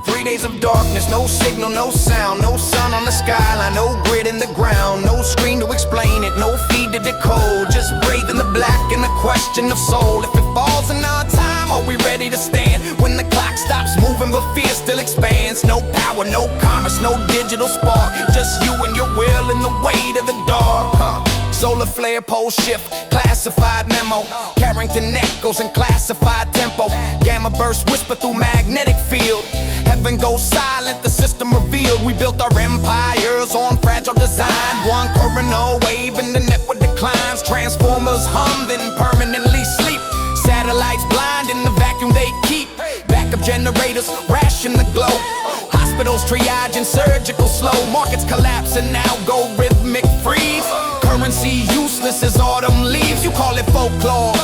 3 days of darkness, no signal, no sound, no sun on the skyline, no grid in the ground, no screen to explain it, no feed to decode. Just breathe in the black and the question of soul. If it falls in our time, are we ready to stand? When the clock stops moving but fear still expands. No power, no commerce, no digital spark, just you and your will in the weight of the dark. Solar flare, pole shift, classified memo. Carrington echoes in classified tempo. Gamma burst whisper through magnetic field. Heaven goes silent, the system revealed. We built our empires on fragile design. One coronal wave and the network declines. Transformers hum, then permanently sleep. Satellites blind in the vacuum they keep. Backup generators ration the glow. Hospitals triage and surgical slow. Markets collapse and algorithmic freeze. Currency useless as autumn leaves. You call it folklore,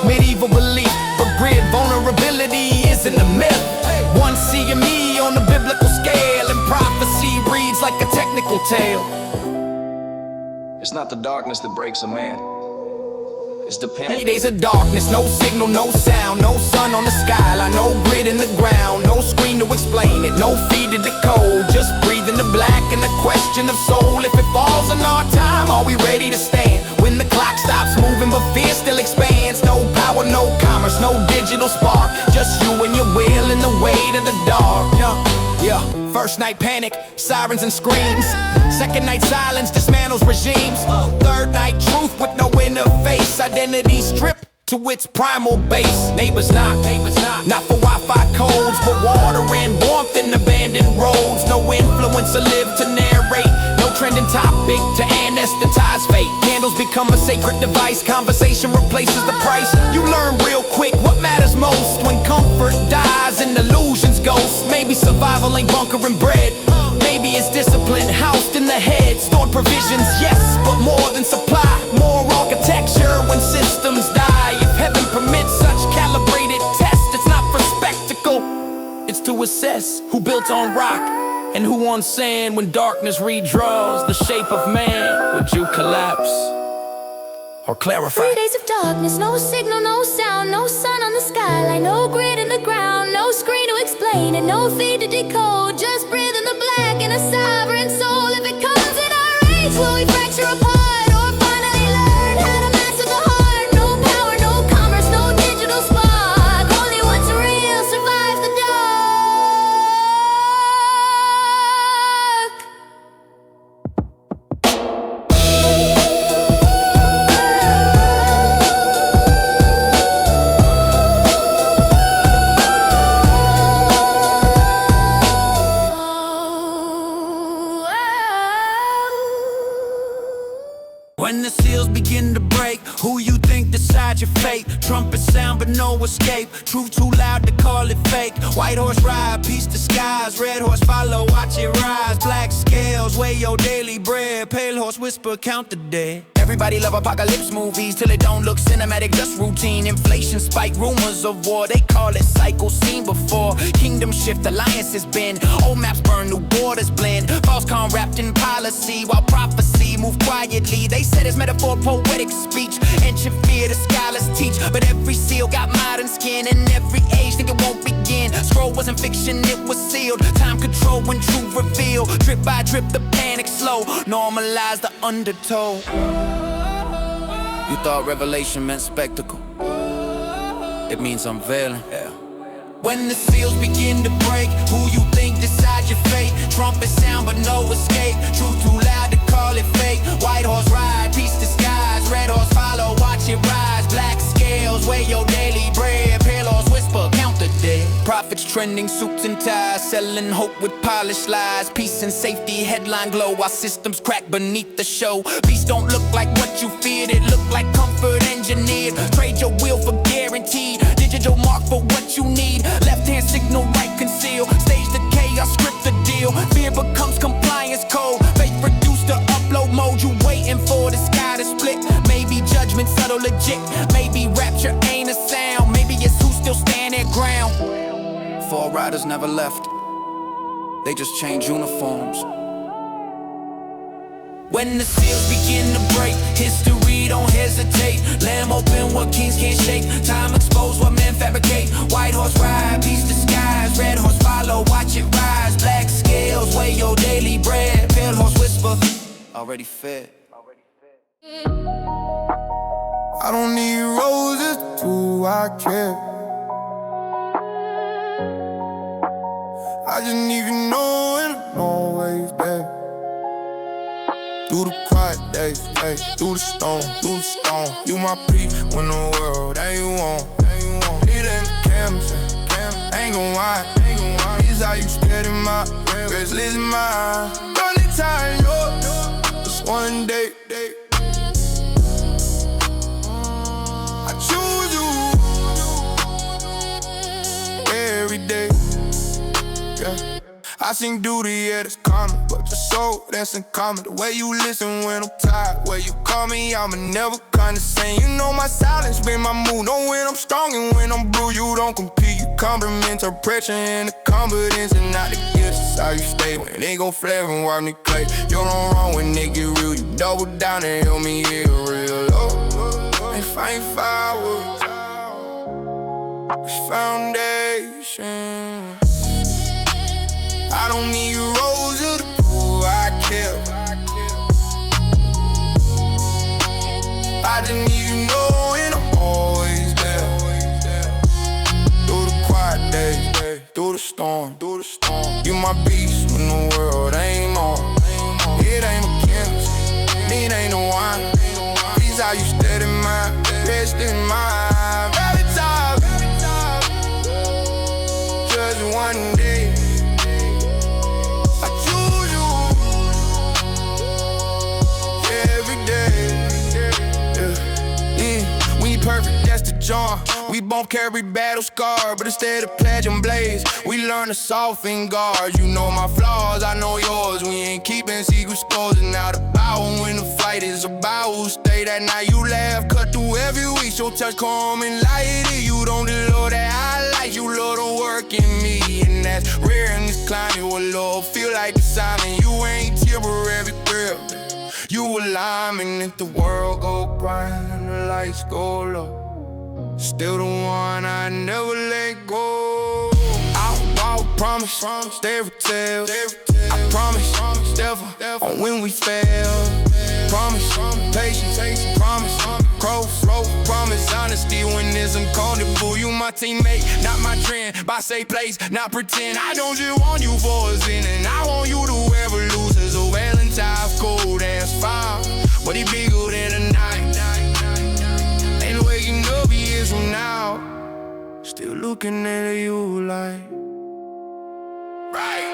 medieval belief, but grid vulnerability isn't a myth. One CME on the biblical scale, and prophecy reads like a technical tale. It's not the darkness that breaks a man. It's dependent. 8 days of darkness, no signal, no sound, no sun on the skyline, no grid in the ground, no screen to explain it, no feed to decode. Just breathe in the black and the question of soul. If it falls in our time, are we ready to stand? When the clock stops moving but fear still expands. No power, no commerce, no digital spark, just you and your will in the weight of the dark. Yeah. First night panic, sirens and screams. Second night silence dismantles regimes. Third night truth with no interface. Identity stripped to its primal base. Neighbors knock, not for Wi-Fi codes, but water and warmth in abandoned roads. No influencer live to narrate, no trending topic to anesthetize fate. Candles become a sacred device, conversation replaces the price. You learn real quick what matters most when comfort dies and illusions ghost. Maybe survival ain't bunkering bread, maybe it's discipline housed in the head. Stored provisions, yes, but more than supply. More architecture when systems die. If heaven permits such calibrated tests, it's not for spectacle, it's to assess who built on rock and who on sand. When darkness redraws the shape of man, would you collapse or clarify? 3 days of darkness, no signal, no sound, no sun on the skyline, no grid in the ground, no screen to explain it, no feed to decode. Just breathe in the black and a sovereign soul. If it comes in our age, will we fracture apart or finally learn how to master the heart? No power, no commerce, no digital spark, only what's real survives the dark. When the seals begin to break, who you think decides your fate? Trumpet sound but no escape, truth too loud to call it fake. White horse ride, peace disguise, red horse follow, watch it rise. Black scales, weigh your daily bread, pale horse whisper, count the dead. Everybody love apocalypse movies till it don't look cinematic, just routine. Inflation spike, rumors of war, they call it cycle seen before. Kingdom shift, alliances bend, old maps burn, new borders blend. False con wrapped in policy, while prophecy move quietly. They said it's metaphor, poetic speech, ancient fear the scholars teach. But every seal got modern skin, and every age think it won't begin. Scroll wasn't fiction, it was sealed. Time control when truth reveal. Drip by drip, the panic slow, normalize the undertow. You thought revelation meant spectacle, it means unveiling. When the seals begin to break, who you think decides your fate? Trumpet sound but no escape, truth too loud to call it fake. White horse ride, peace disguise, red horse follow, watch it rise. Black scales, weigh your daily bread, pale horse whisper, count the dead. Prophets trending, suits and ties, selling hope with polished lies. Peace and safety, headline glow, our systems crack beneath the show. Peace don't look like what you feared, it look like comfort engineered. Trade your will for guaranteed, digital mark for what you need. Left hand signal, right conceal, stage the chaos, script the deal. Fear becomes compliance code, faith reduced to upload mode. You waiting for the sky to split, maybe judgment subtle legit. Maybe rapture ain't a sound, maybe it's who still stand their ground. Fall riders never left, they just changed uniforms. When the seals begin to break, history don't hesitate. Lamb open what kings can't shake, time expose what men fabricate. White horse ride, peace disguise, red horse follow, watch it ride. already fed. I don't need roses to prove I care. I just need you knowing I'm always there. Through the quiet days, ay, through the storm, you my peace when the world ain't want. It ain't the canvas, ain't gon' lie. It's how you steady my restless mind. Running time, just one day. I choose you every day. Yeah. I sing duty, yeah, that's common, but your soul, that's in common. The way you listen when I'm tired, where you call me, I'ma never condescend. You know my silence been my mood. Know when I'm strong and when I'm bruised. You don't compete, you compliment her pressure and the confidence and not the gifts. That's how you stay when they gon' flare and wipe me clay. You don't wrong when they get real. You double down and help me get real low. If I ain't fireworks, it's foundation. I don't need roses to prove I care. I just need you knowing I'm always there. Through the quiet days, through the storm, you my beast when the world ain't on. It ain't a chemist, it ain't no wine. These how you steady my rest in mind. Every time, just one day. Perfect, that's the charm. We both carry battle scars, but instead of pledging blades, we learn to soften guards. You know my flaws, I know yours. We ain't keeping secret scores, and now the power when the fight is about who stay that night. You laugh, cut through every week, so touch calm and light it. You don't love that I like, you love the work in me, and that's rare in this climate. What love feel like the silent. You ain't temporary girl. You alignment if the world go bright and the lights go low. Still the one I never let go. I'll promise, fairy tales. I promise, never on when we fail. Promise, patience, promise, crow flow, promise, honesty when it's uncomfortable. You my teammate, not my trend. By say place, not pretend. I don't just want you for a sin, and I want you to ever lose. So Valentine's cold as fire, but he bigger than a night. Ain't waking up years from now, still looking at you like right.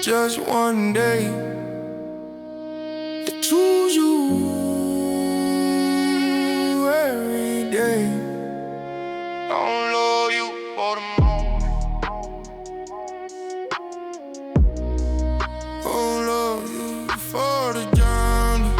Just one day to choose you every day. I don't love you for the moment. I don't love you for the journey.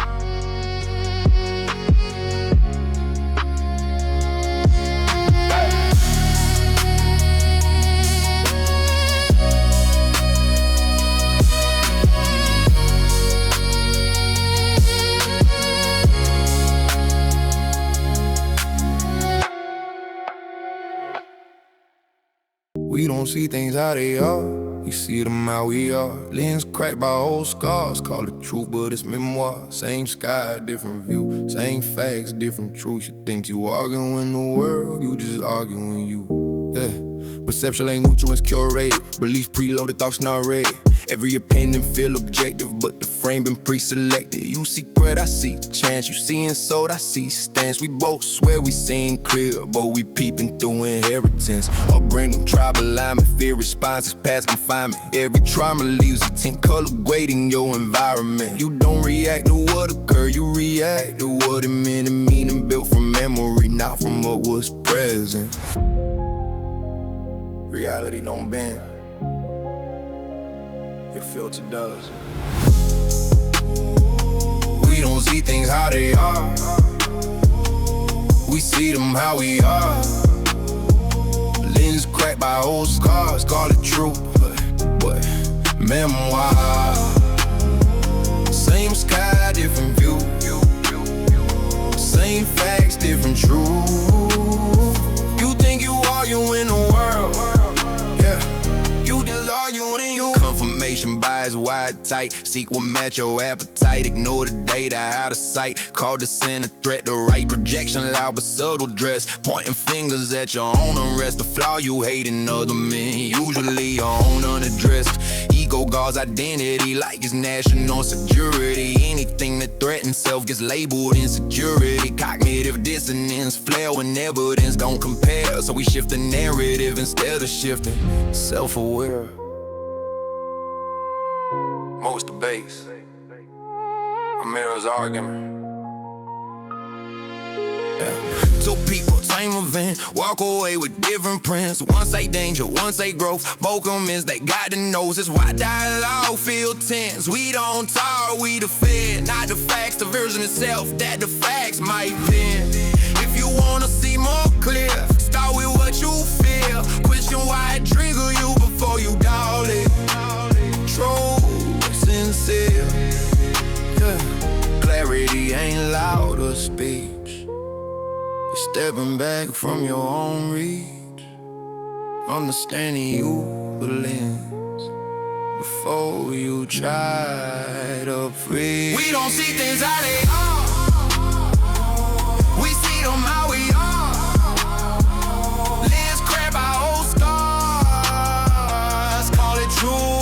We don't see things how they are, we see them how we are. Lens cracked by old scars, call it truth but it's memoir. Same sky, different view, same facts, different truths. You think you arguing in the world, you just arguing you. Yeah, perception ain't neutral, it's curated. Beliefs preloaded, thoughts not ready. Every opinion feel objective, but the frame been pre-selected. You see bread, I see chance. You seeing sold, I see stance. We both swear we seeing clear, but we peeping through inheritance. Upbringing, tribal alignment, fear responses, past confinement. Every trauma leaves a 10-color weight in your environment. You don't react to what occurred, you react to what it meant and meaning built from memory, not from what was present. Reality don't bend. Your filter does. don't see things how they are. We see them how we are. Lens cracked by old scars, call it true, but memoir. Same sky, different view. Same facts, different truth. You think you are you in the world, yeah. You just arguing in you. Confirmation bias wide tight. Seek what match your appetite. Ignore the data out of sight. Call the sin a threat. The right projection loud but subtle dress. Pointing fingers at your own unrest. The flaw you hate in other men, usually your own unaddressed. Ego guards identity like it's national security. Anything that threatens self gets labeled insecurity. Cognitive dissonance, flare when evidence don't compare. So we shift the narrative instead of shifting self-aware. Most debates, a mirror's argument. Two people, same event, walk away with different prints. One say danger, one say growth. Both comments they got the nose. It's why dialogue feel tense. We don't talk, we defend. Not the facts, the version itself that the facts might bend. If you wanna see more clear, start with what you feel. Question why it trigger you before you doubt it. True, sincere, yeah. Clarity ain't loud or speech. You're stepping back from your own reach, understanding you the lens before you try to breathe. We don't see things how they are. We see them how we are. Let's grab our old scars, call it true.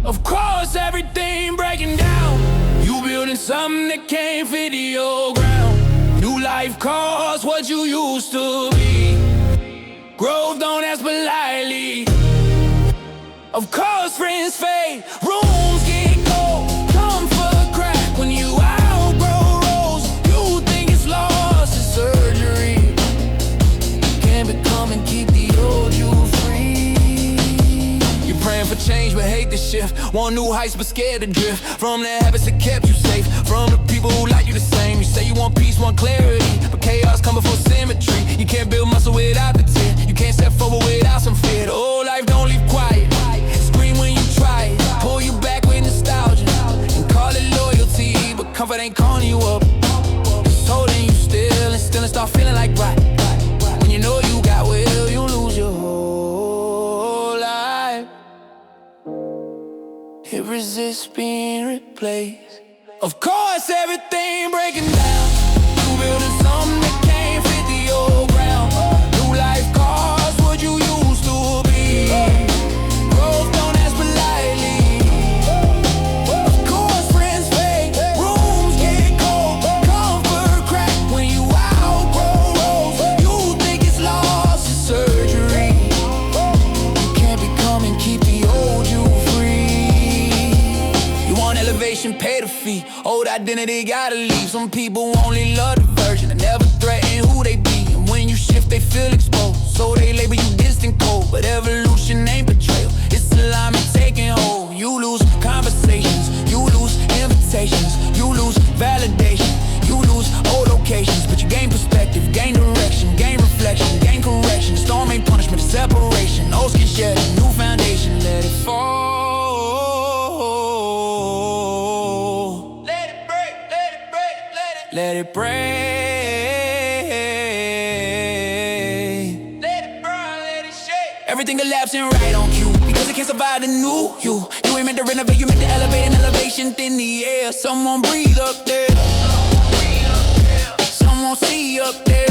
Of course, everything breaking down. You building something that can't fit the old ground. New life costs what you used to be. Growth don't ask politely. Of course, friends fade, rooms get cold. Comfort crack when you outgrow roles. You think it's lost, it's surgery. Can't become and keep the old you free. You're praying for change but hate the shift. Want new heights but scared to drift. From the habits that kept you safe. From the people who like you the same. You say you want peace, want clarity, but chaos come before symmetry. You can't build muscle without the tear. You can't step forward without some fear. The old life don't leave quiet. Scream when you try it. Pull you back with nostalgia and call it loyalty, but comfort ain't calling you up. It's holding you still and still and start feeling like right. When you know you got will, you lose your whole life. It resists being replaced. Of course, everything breaking down. You building something that can't fit the old ground. New life costs what you used to be. Growth don't ask politely. Of course, friends fade, rooms get cold. Comfort crack when you outgrow roles. You think it's lost, it's surgery. You can't become and keep the old you free. You want elevation, pay the fee. Old identity gotta leave. Some people only love the version and never threaten who they be. And when you shift, they feel exposed, so they label you distant cold. But evolution ain't betrayal, it's alignment taking hold. You lose conversations, you lose invitations, you lose validation, you lose old locations. But you gain perspective, gain direction, gain reflection, gain correction. Storm ain't punishment, it's separation. Old skin shedding, new foundation, let it fall. Let it break, let it burn, let it shake. Everything collapsing right on cue, because it can't survive the new you. You ain't meant to renovate, you meant to elevate. An elevation in the air. Someone breathe up there. Someone see up there.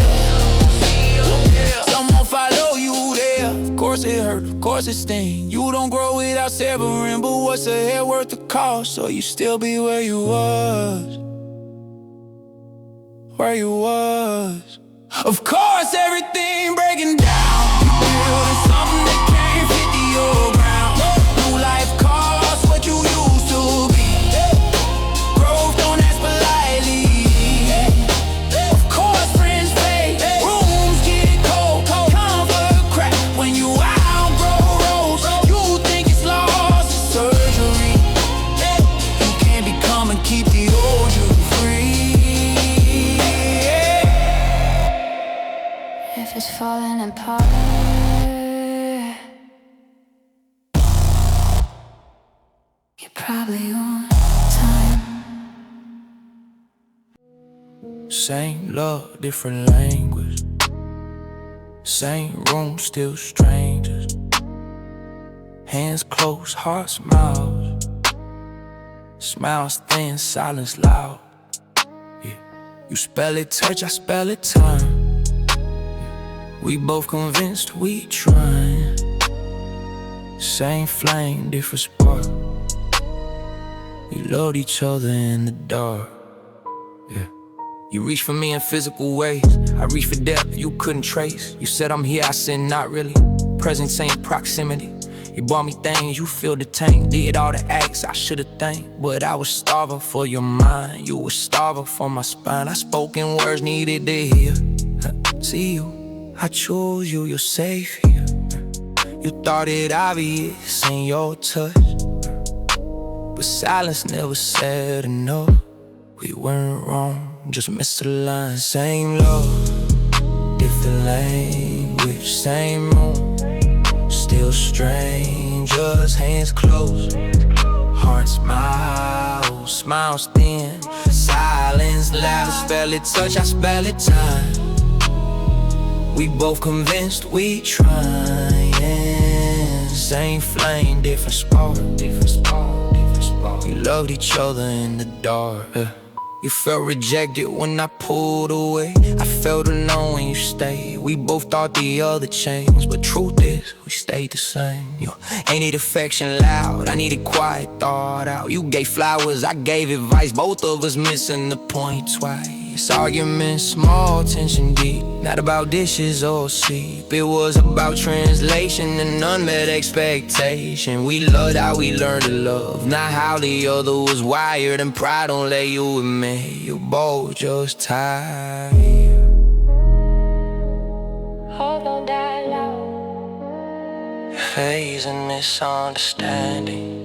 Someone follow you there. Of course it hurt, of course it sting. You don't grow without severing, but what's a head worth the cost? So you still be where you was. Where you was. Of course, everything breaking down. You building something that can't fit the old ground. if it's falling apart. You're probably on time. Same love, different language. Same room, still strangers. Hands closed, heart smiles. Smiles thin, silence loud. Yeah. You spell it touch, I spell it time. Yeah. We both convinced we trying. Same flame, different spark. We loved each other in the dark. Yeah. You reach for me in physical ways. I reach for depth you couldn't trace. You said I'm here, I said not really. Presence ain't proximity. You bought me things, you feel the tank. Did all the acts I should've thanked. But I was starving for your mind. You were starving for my spine. I spoke in words needed to hear. See you, I chose you, you're safe here. You thought it obvious in your touch, but silence never said enough. We weren't wrong, just misaligned. Same love, different language. Same room, still strangers. Hands closed, heart smiles. Smiles thin, silence loud. Spell it touch, I spell it time. We both convinced we trying. Same flame, different spark. We loved each other in the dark. You felt rejected when I pulled away. I felt alone when you stayed. We both thought the other changed, but truth is, we stayed the same. You ain't need affection loud, I needed quiet, thought out. You gave flowers, I gave advice. Both of us missing the point twice. Arguments, small, tension deep. Not about dishes or sleep. It was about translation and unmet expectation. We loved how we learned to love, not how the other was wired. And pride don't let you admit you both just tired. Hold on, die loud. Haze and misunderstanding.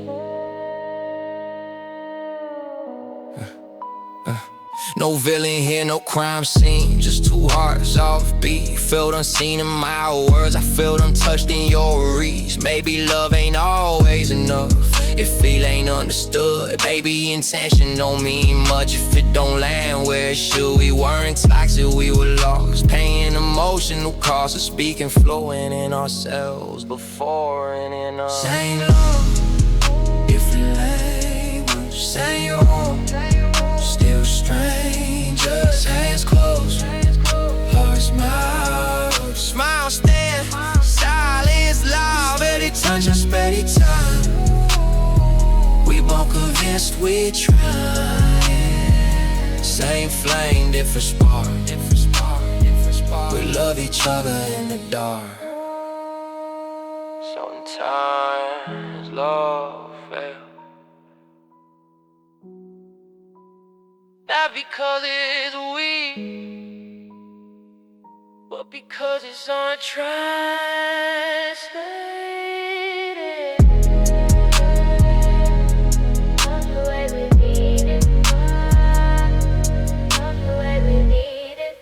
No villain here, no crime scene. Just two hearts off beat. Felt unseen in my words, I felt untouched in your reach. Maybe love ain't always enough if it ain't understood. Baby, intention don't mean much if it don't land where it should. We weren't toxic, we were lost. Paying emotional costs of speaking fluent in ourselves before and in us. Same love, different language. Same home, still strangers. Hands closed, heart smiles. Smile stand, silence loud. Very touch, I spell it time. We both convinced we trying. Same flame, different spark. We love each other in the dark. Sometimes love fails, not because it's weak, but because it's untranslated. Not the way we need it. Not the way we need it.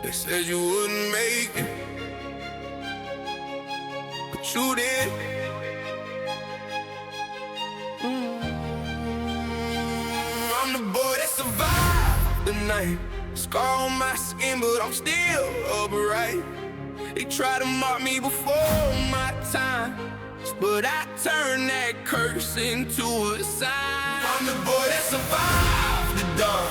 They said you wouldn't make it, but you did. I'm the boy that survived the night. Scar on my skin, but I'm still upright. They tried to mock me before my time, but I turned that curse into a sign. I'm the boy that survived the dawn.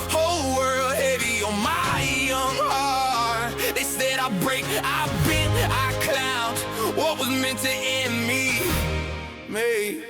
Whole world heavy on my young heart. They said I break, I bend, I clown. What was meant to end me made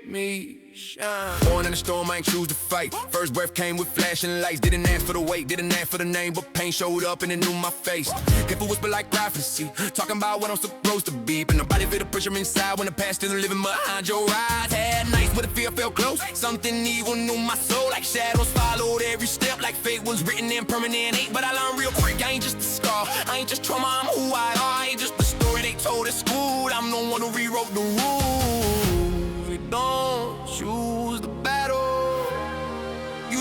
me shine. Born in the storm, I ain't choose to fight. First breath came with flashing lights. Didn't ask for the weight, didn't ask for the name, but pain showed up and it knew my face. Careful whisper like prophecy, talking about what I'm supposed to be, but nobody feel the pressure inside when the past still living behind your eyes. Had nights where the fear felt close, something evil knew my soul. Like shadows followed every step, like fate was written in permanent ink. But I learned real quick, I ain't just a scar, I ain't just trauma, I'm who I are. I ain't just the story they told at school, I'm the one who rewrote the rules. We don't choose the battle,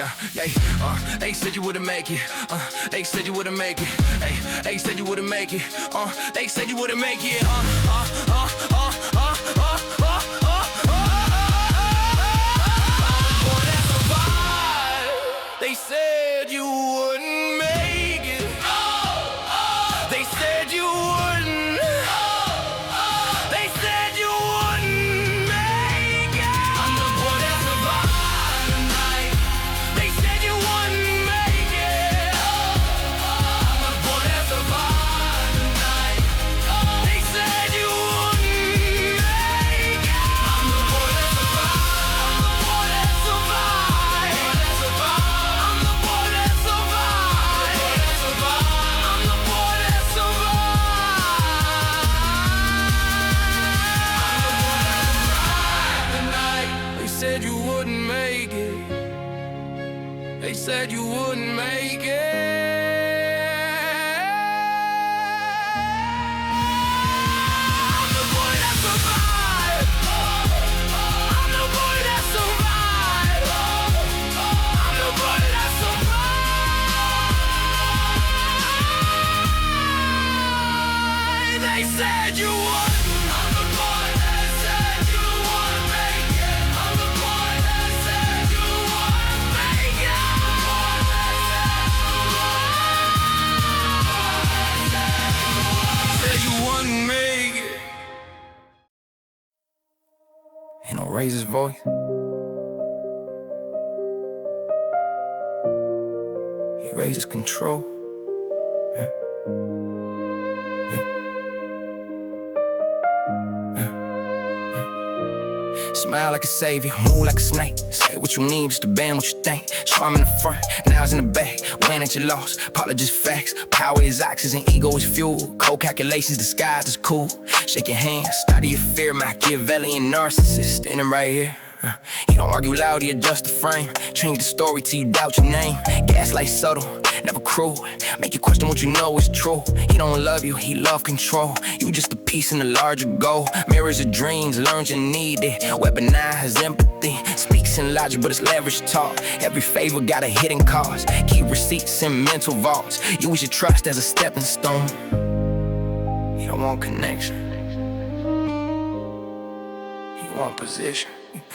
Yeah, they said you wouldn't make it. They said you wouldn't make it. They said you wouldn't make it. They said you wouldn't make it. They said you wouldn't make it. They said you wouldn't. They said you wouldn't make it. I'm the boy that survived tonight. They said you wouldn't make it. I'm the boy that survived tonight. They said you wouldn't make it. I'm the boy that survived. I'm the boy that survived. I'm the boy that survived. I'm the boy that survived. Tonight, they said you wouldn't make it. They said you wouldn't make it. I'm the boy that survived. I'm the boy that survived. I'm the boy that survived. They said you wouldn't. I'm the boy that said you wouldn't make it. I'm the boy that said you wouldn't make it. I'm the boy that said you wouldn't make it. Ain't no raise his voice. He raises control. Smile like a savior, move like a snake. Say what you need, just to band what you think. Charm in the front, now it's in the back. Win at your loss, apologies facts. Power is oxygen, ego is fuel. Cold calculations disguised as cool. Shake your hand, study your fear. Machiavellian narcissist standing right here. You don't argue loud, you adjust the frame. Change the story till you doubt your name. Gaslight subtle, never cruel. Make you question what you know is true. He don't love you, he love control. You just a piece in the larger goal. Mirrors your dreams, learns you need it. Weaponize empathy, speaks in logic but it's leverage talk. Every favor got a hidden cost. Keep receipts in mental vaults. Use your trust as a stepping stone. You don't want connection, you want position.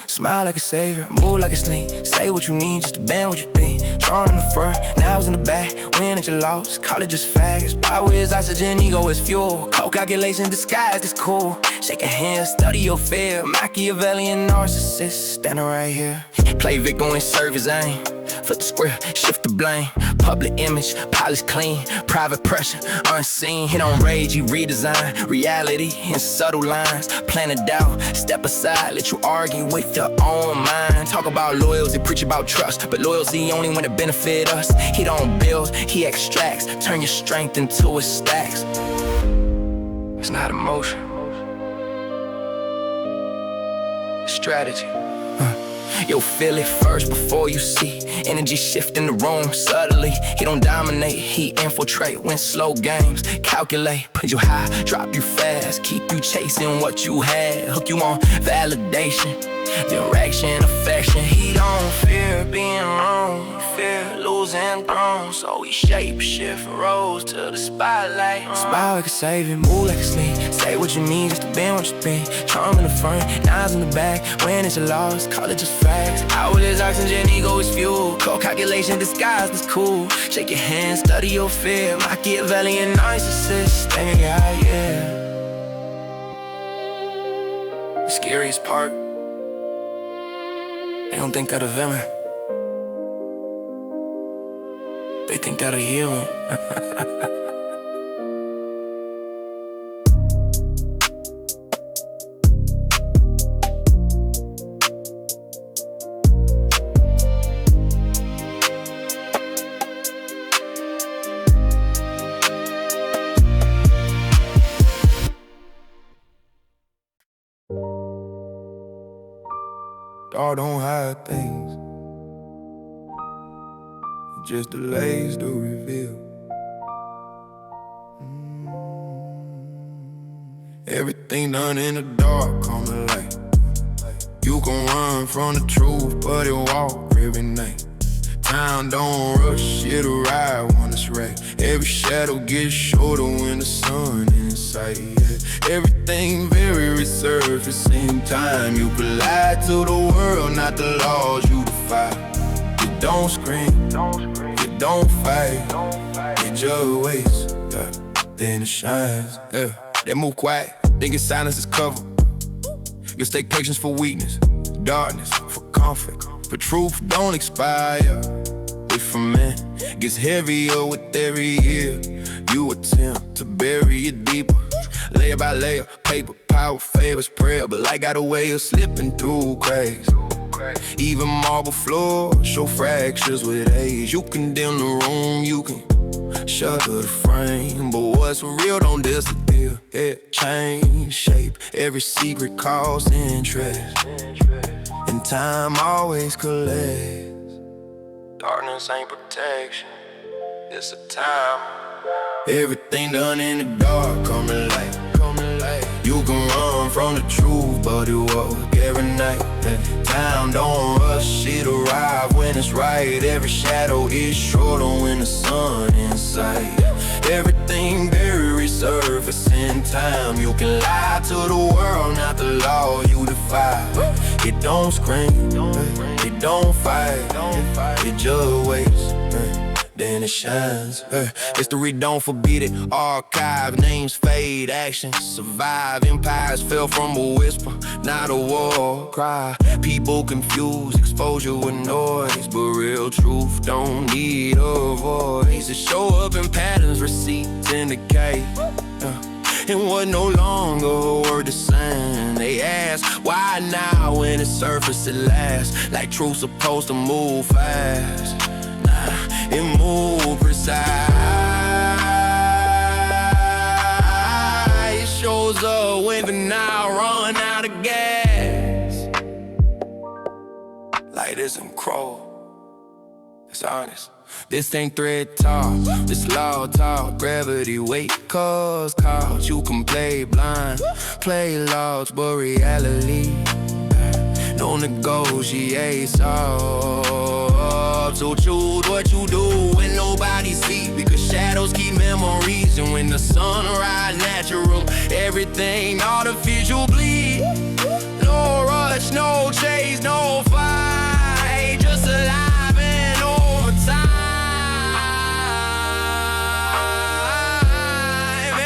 Smile like a savior, move like a snake. Say what you need, just to band what you think. Charm in the front, now it's in the back. Win at your loss, call it just facts. Power is oxygen, ego is fuel. Cold calculation disguised is cool. Shake a hand, study your fear. Machiavellian narcissist standing right here. Play victim and serve his aim. Flip the script, shift the blame. Public image, polish clean. Private pressure, unseen. He don't rage, he redesign. Reality in subtle lines. Plan it out, step aside. Let you argue with your own mind. Talk about loyalty, preach about trust. But loyalty only when it benefit us. He don't build, he extracts. Turn your strength into his stacks. It's not emotion, it's strategy. You'll feel it first before you see. Energy shift in the room subtly. He don't dominate, he infiltrate. Win slow games, calculate. Put you high, drop you fast. Keep you chasing what you had. Hook you on validation, direction, affection. He don't fear being wrong, fear losing throne. So he shape shift and rose to the spotlight. Smile like a savior, move like a snake. Say what you need, just to bend what you think. Charm in the front, knives in the back. When it's a loss, call it just facts. Power is oxygen, ego is fuel. Cold calculation disguised as cool. Shake your hand, study your fear. Machiavellian narcissist, stay right here. The scariest part, they don't think that a villain. They think that a healing. God don't hide things, it just delays to reveal. Everything done in the dark, come to light. You can run from the truth, but it walk every night. Time don't rush, it'll ride when it's right. Every shadow gets shorter when the sun in sight, yeah. Everything very reserved at the same time. You can lie to the world, not the laws you defy. You don't scream, you don't fight, it just waits, yeah. Then it shines, yeah. They move quiet, thinking silence is cover. You mistake patience for weakness, darkness for comfort. But truth don't expire. If a man gets heavier with every year, you attempt to bury it deeper. Layer by layer, paper, power, favors, prayer. But light got a way of slipping through cracks. Even marble floors show fractures with age. You can dim the room, you can shutter the frame, but what's real don't disappear. It change shape, every secret costs interest, and time always collects. Darkness ain't protection, it's a time. Everything done in the dark come to light, come to light. You can run from the truth, but it walk every night. Time don't rush, it arrive when it's right. Every shadow is shorter when the sun in sight. Everything very resurface in time. You can lie to the world, not the law you defy. It don't scream, it don't fight, it just waits, then it shines. History don't forbid it, archive, names fade, actions survive. Empires fell from a whisper, not a war cry. People confuse exposure with noise, but real truth don't need a voice. It show up in patterns, receipts indicate, and what no longer a word to send. They ask, why now when it's surface at last? Like truth supposed to move fast. Nah, it move precise. It shows up when the now run out of gas. Light isn't crow, it's honest. This ain't thread talk, this loud talk. Gravity weight cause you can play blind, play loud, but reality no negotiate soft. So choose what you do when nobody sees, because shadows keep memories, and when the sun rise natural, everything artificial bleed. No rush, no chase, no fight, just alive and over time.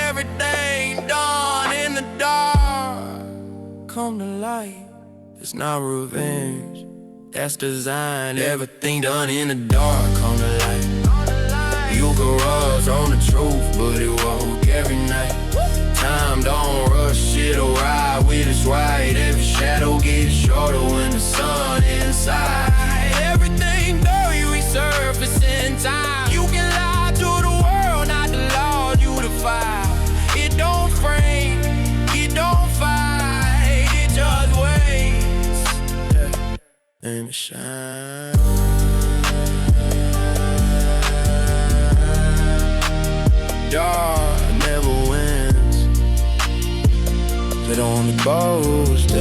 Everything done in the dark come to light. It's not revenge, that's design. Everything done in the dark come to light. You can rush on the truth, but it won't every night. Time don't rush, it'll ride with its right. Every shadow gets shorter when the sun inside. Everything though you resurface in time. You can lie to the world, not the law you defy. It don't frame, it don't fight, it just waits, and it shines. Dark never wins, it only boasts.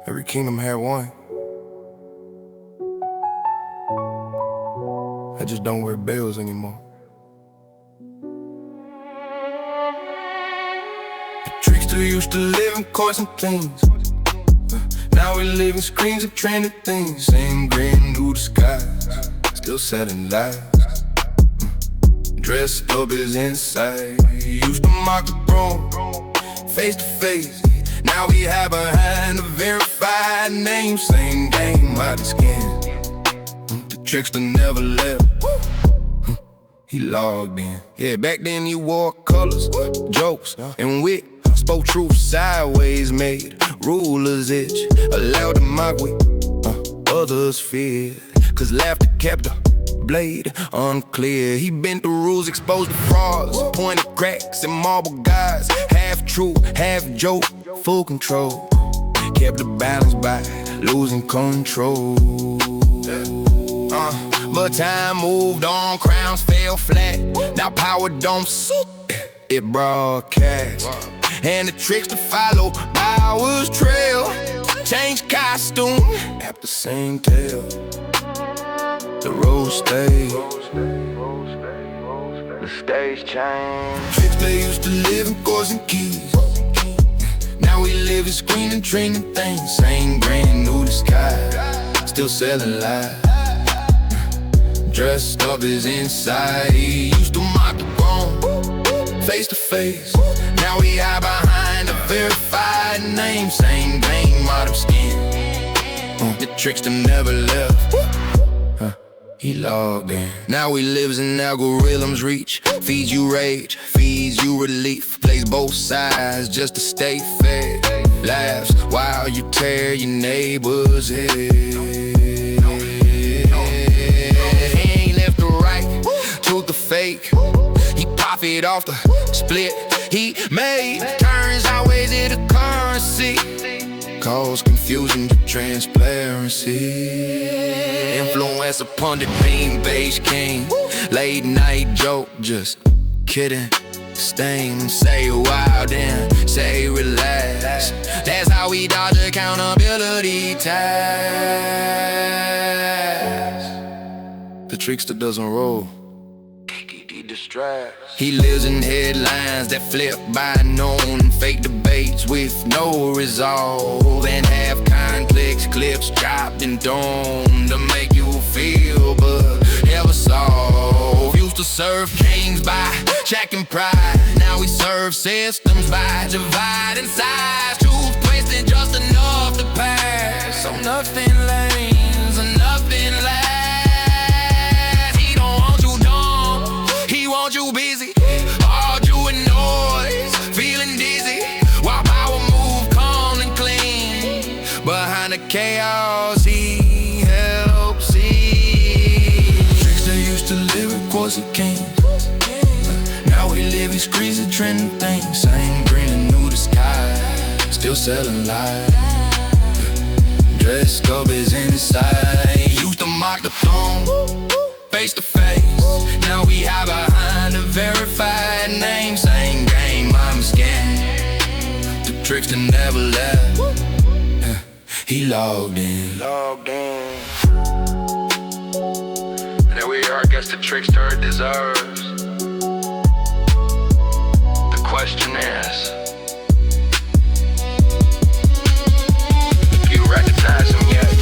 Every kingdom had one. I just don't wear bells anymore. The trickster used to live in courts and things. Now we live in screens of trending things. Same gray and new disguise, still selling lies. Dressed up as inside. Used to mock the throne, face to face. Now we hide behind a verified name. Same game, body skin. The trickster never left. He logged in. Yeah, back then he wore colors, jokes, and wit. Spoke truth sideways, made rulers itch. Allowed to mock with others feared, cause laughter kept the blade unclear. He bent the rules, exposed the frauds, pointed cracks and marble guys. Half true, half joke, full control. Kept the balance by losing control. But time moved on, crowns fell flat. Now power don't suit, it broadcast. and the tricks to follow. Hours trail, change costume, at the same tale. The road stays, the stage change. Tricks they used to live in cores and keys. Now we live in screen and training things. Same brand new disguise, still selling lies. Dressed up as inside. He used to mock the grown, face to face. Now we hide behind a verified name. Same vein, modern skin. The trickster never left. He logged in. Now he lives in algorithms reach. Feeds you rage, feeds you relief. Plays both sides just to stay fed. Laughs while you tear your neighbor's head. He ain't left or right, truth or fake. He profit off the split he made. Turns always into currency. Cause confusion to transparency. Influence a pundit, beam, beige king. Late night joke, just kidding. Stain, say wow, then say relax. That's how we dodge accountability tax. The trickster doesn't roll, he distracts. He lives in headlines that flip by noon. Fake debates with no resolve. And have complex clips chopped and thrown to make you feel but never solve. Used to serve kings by checking pride. Now we serve systems by dividing sides. Truth twisted just enough to pass. So nothing lanes and nothing lasts. He don't want you dumb, he wants you busy. All you with noise, feeling dizzy. While power move calm and clean. Behind the chaos he helps see. Trickster used to live with course of kings. Now we live in screens and trending things. Same green and new disguise, still selling lies. Dressed up as inside. Used to mock the throne, face to face. Now we hide behind a verified name. Same game, I'm scared. The trickster never left. He logged in. And there we are, I guess the trickster deserves. The question is, if you recognize him yet?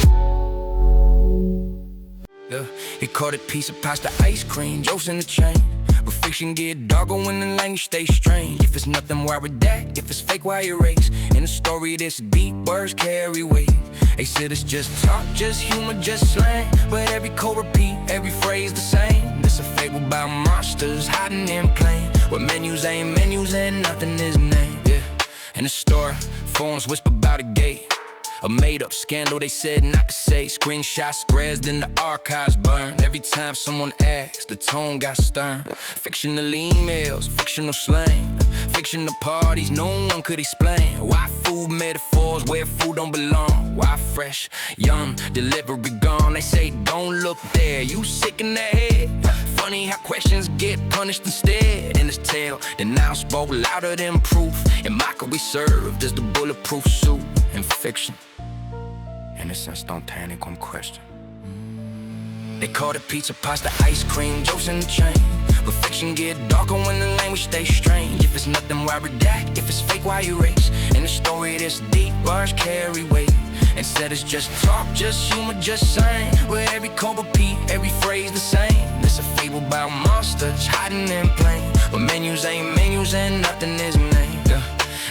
Yeah, he caught a piece of pasta ice cream, jokes in the chain. But fiction get darker when the language stays strange. If it's nothing, why redact? If it's fake, why erase? In a story this deep, words carry weight. They said it's just talk, just humor, just slang. But every code repeat, every phrase the same. This a fable about monsters hiding in plain. Where menus ain't menus and nothing is named. Yeah, in the story, phones whisper about a gate. A made-up scandal, they said not to say. Screenshots spreads, then the archives burn. Every time someone asks, the tone got stern. Fictional emails, fictional slang. Fictional parties, no one could explain. Why food metaphors where food don't belong? Why fresh, young, delivery gone? They say don't look there, you sick in the head. Funny how questions get punished instead. In this tale, the noun spoke louder than proof. And mockery served as the bulletproof suit. In fiction, innocence don't turn into question. They call it pizza, pasta, ice cream, jokes in the chain. But fiction get darker when the language stays strange. If it's nothing, why redact? If it's fake, why erase? In a story this deep, words carry weight. Instead it's just talk, just humor, just saying. Where every code repeat, every phrase the same. This a fable about monsters hiding in plain. But menus ain't menus and nothing is named.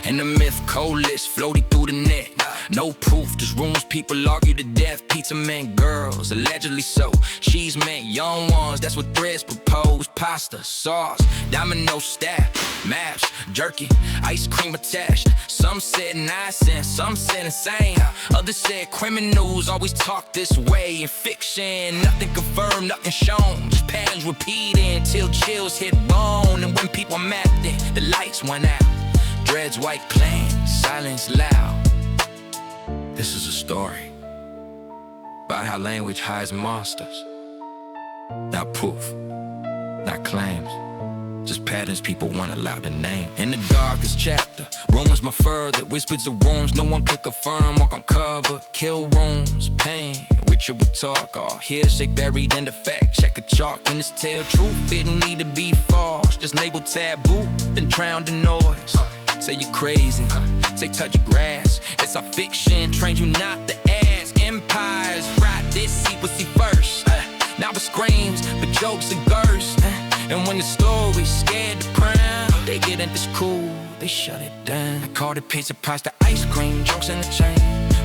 And the myth coalesced, floating through the net. No proof, just rumors, people argue to death. Pizza meant girls, allegedly so. Cheese meant young ones, that's what threads proposed. Pasta, sauce, domino staff, mash, jerky, ice cream attached. Some said nonsense, some said insane. Others said criminals always talk this way. In fiction, nothing confirmed, nothing shown. Just patterns repeating until chills hit bone. And when people mapped it, the lights went out. Dreads white plain, silence loud. This is a story about how language hides monsters. Not proof, not claims, just patterns people weren't allowed to name. In the darkest chapter, rumors my fur that whispers of wounds no one could confirm. Walk on cover, kill wounds, pain, ritual talk, all hearsay buried in the fact. Check a chalk when it's tell truth, it don't need to be false. Just label taboo, then drown the noise. Say you're crazy, say touch grass. It's our fiction, trained you not to ask. Empires, right, this seat was see first. Now it screams, but jokes are girths. And when the story's scared to crown, they get at this cool, they shut it down. I call it pizza pies to ice cream, jokes in the chain.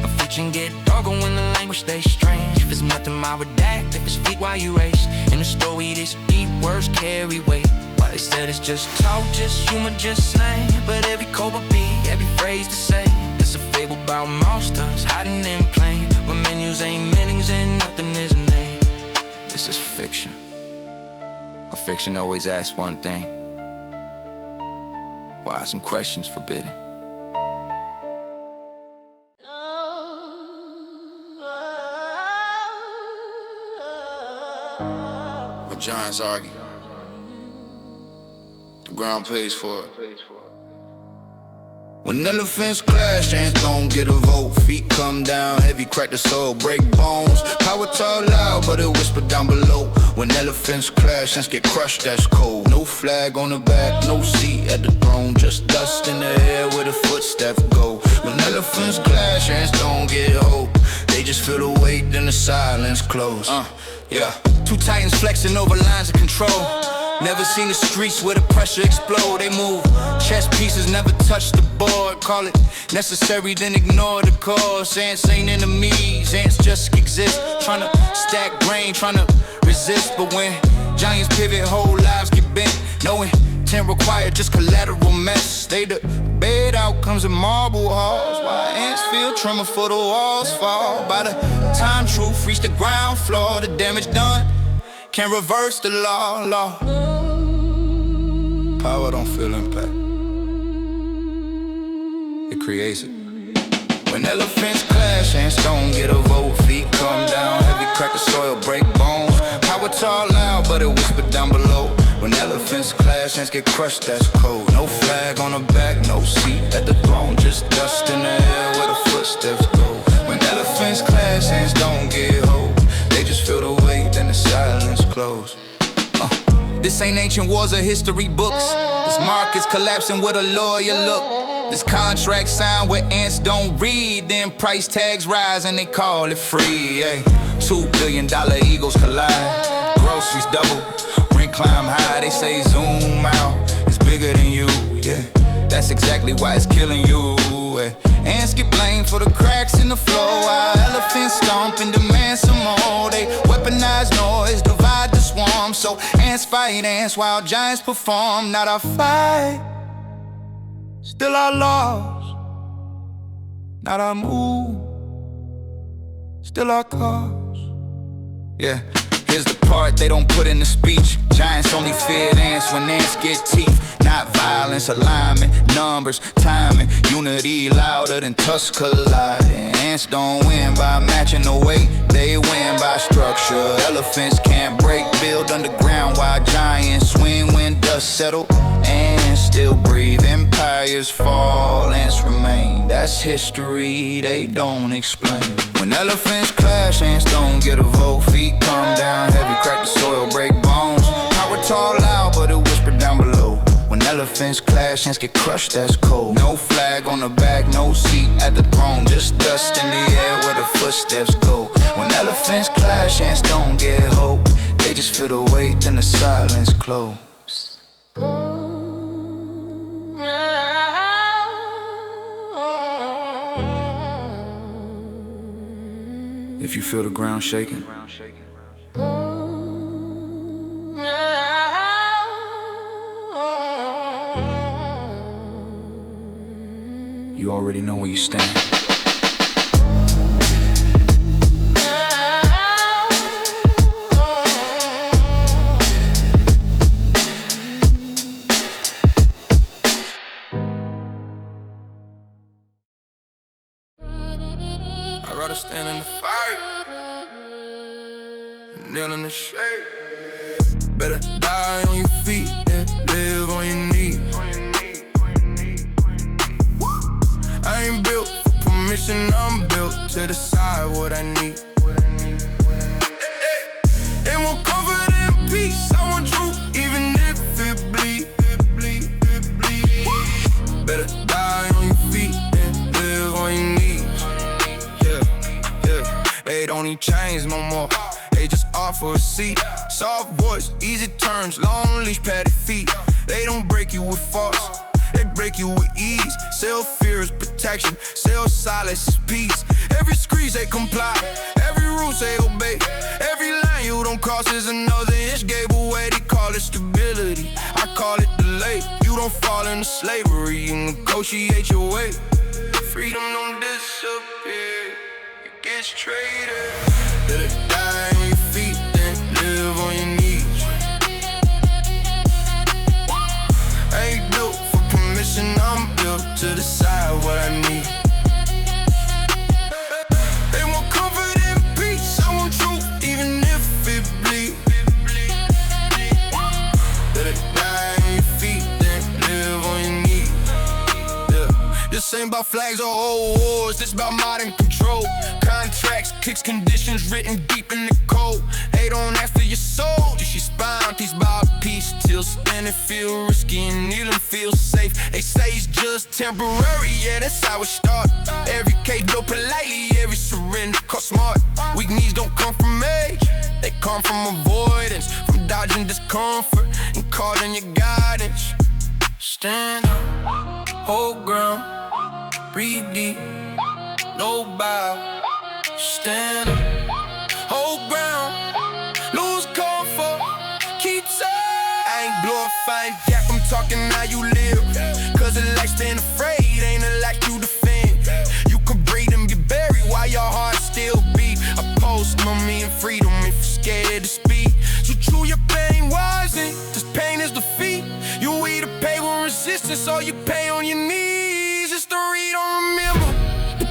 A fiction get doggo when the language stays strange. If it's nothing, I redact. If it's feet while you race. In the story, this deep words carry weight. Why they said it's just talk, just humor, just slang. But every cobra beat, every phrase to say. It's a fable about monsters hiding in plain. But menus ain't meanings and nothing is a name. This is fiction. A fiction always asks one thing. Why are some questions forbidden? When giants argue, the ground pays for it. When elephants clash, ants don't get a vote. Feet come down, heavy, crack the soul, break bones. Power talk loud, but it whisper down below. When elephants clash, ants get crushed, that's cold. No flag on the back, no seat at the throne. Just dust in the air where the footsteps go. When elephants clash, ants don't get hope. They just feel the weight, then the silence close. Yeah. Two titans flexing over lines of control. Never seen the streets where the pressure explode. They move, chess pieces never touch the board. Call it necessary, then ignore the cause. Ants ain't enemies, ants just exist. Tryna stack grain, tryna resist. But when giants pivot, whole lives get bent. No intent required, just collateral mess. They debate outcomes in marble halls, while ants feel tremor for the walls fall. By the time truth reach the ground floor, the damage done can't reverse the law. Power don't feel impact, it creates it. When elephants clash, ants don't get a vote. Feet come down, heavy, crack the soil, break bones. Power talk loud, but it whisper down below. When elephants clash, ants get crushed, that's cold. No flag on the back, no seat at the throne. Just dust in the air where the footsteps go. When elephants clash, ants don't get hope. They just feel the weight, then the silence close. This ain't ancient wars or history books. This market's collapsing with a lawyer look. This contract signed where ants don't read. Then price tags rise and they call it free. Ay. $2 billion egos collide. Groceries double, rent climb high. They say zoom out, it's bigger than you. Yeah, that's exactly why it's killing you. Ants get blamed for the cracks in the floor, while elephants stomp and demand some more. They weaponize noise, divide the swarm. So ants fight ants while giants perform. Not our fight, still our laws. Not our move, still our cause. Yeah, here's the part they don't put in the speech. Giants only fear ants when ants get teeth. Not violence, alignment, numbers, timing. Unity louder than tusks colliding. Ants don't win by matching the weight, they win by structure. Elephants can't break, build underground while giants swing when dust settle. Ants still breathe, empires fall, ants remain. That's history they don't explain. When elephants clash, ants don't get a vote. Feet come down, heavy, crack the soil, break bones. Power talk loud, but it whisper down below. When elephants clash, ants get crushed, that's cold. No flag on the back, no seat at the throne. Just dust in the air where the footsteps go. When elephants clash, ants don't get hope. They just feel the weight, then the silence close. If you feel the ground shaking, you already know where you stand. I'd rather stand in the fire, kneel in the shade. Better die on your feet than live permission, I'm built to decide what I need. They want comfort and peace, I want truth, even if it bleed. Better die on your feet than live on your knees. Yeah. They don't need chains no more, they just offer a seat. Soft voice, easy turns, long leash, padded feet. They don't break you with force, they break you with ease. Self-fear is protection, self-silence is peace. Every screech they comply, every rule they obey. Every line you don't cross is another inch gave away. They call it stability, I call it delay. You don't fall into slavery, you negotiate your way. Freedom don't disappear, it gets traded. Let it die on your feet, then live on your knees. I ain't built for permission, I'm built to decide what I need. They want comfort and peace, I want truth, even if it bleed. Let it die on your feet, then live on your knees. Yeah. This ain't about flags or old wars, this about modern control. Contracts, kicks, conditions written deep in the code. They don't ask for your soul, just your spine. Piece by piece, till standing feel risky and kneeling feel safe. They say it's just temporary, yeah, that's how it starts. Every case built politely, every surrender cost smart. Weak knees don't come from age, they come from avoidance, from dodging discomfort and caught in your guidance. Stand up, hold ground, breathe deep, no bow. Stand up, hold ground, lose comfort, keep safe. I ain't glorifying Jack, I'm talking how you live. Cause a life stand afraid ain't a life you defend. You could breathe and get buried while your heart still beat. Oppose mommy and freedom if you're scared to speak. So chew your pain wisely, this pain is defeat. You either pay with resistance or you pay on your knees. History don't remember,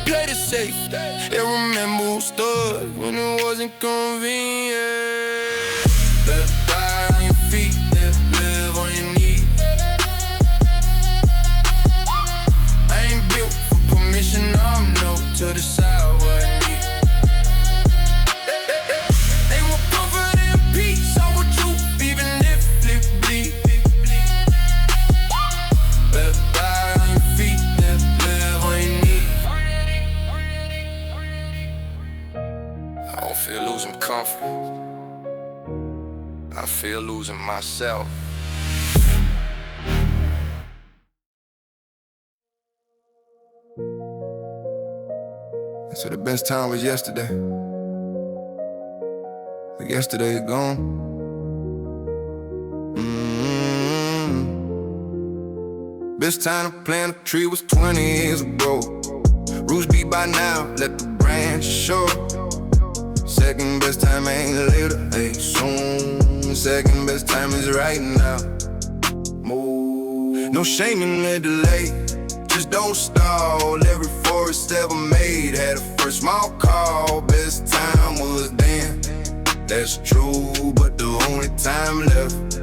play it safe. They remember who stood when it wasn't convenient. Let die on your feet, live on your knees. I ain't built for permission, I'm built to decide what I need. They want comfort and peace, I want truth, even if it bleed. Let die on your feet, live on your knees. I don't feel losing comfort, I feel losing myself. So the best time was yesterday, but yesterday is gone. Best time to plant a tree was 20 years ago. Roots be by now, let the branch show. Second best time ain't later, ain't soon. Second best time is right now. Move. No shame in the delay, just don't stall. Every forest ever made had a first small call. Best time was then, that's true, but the only time left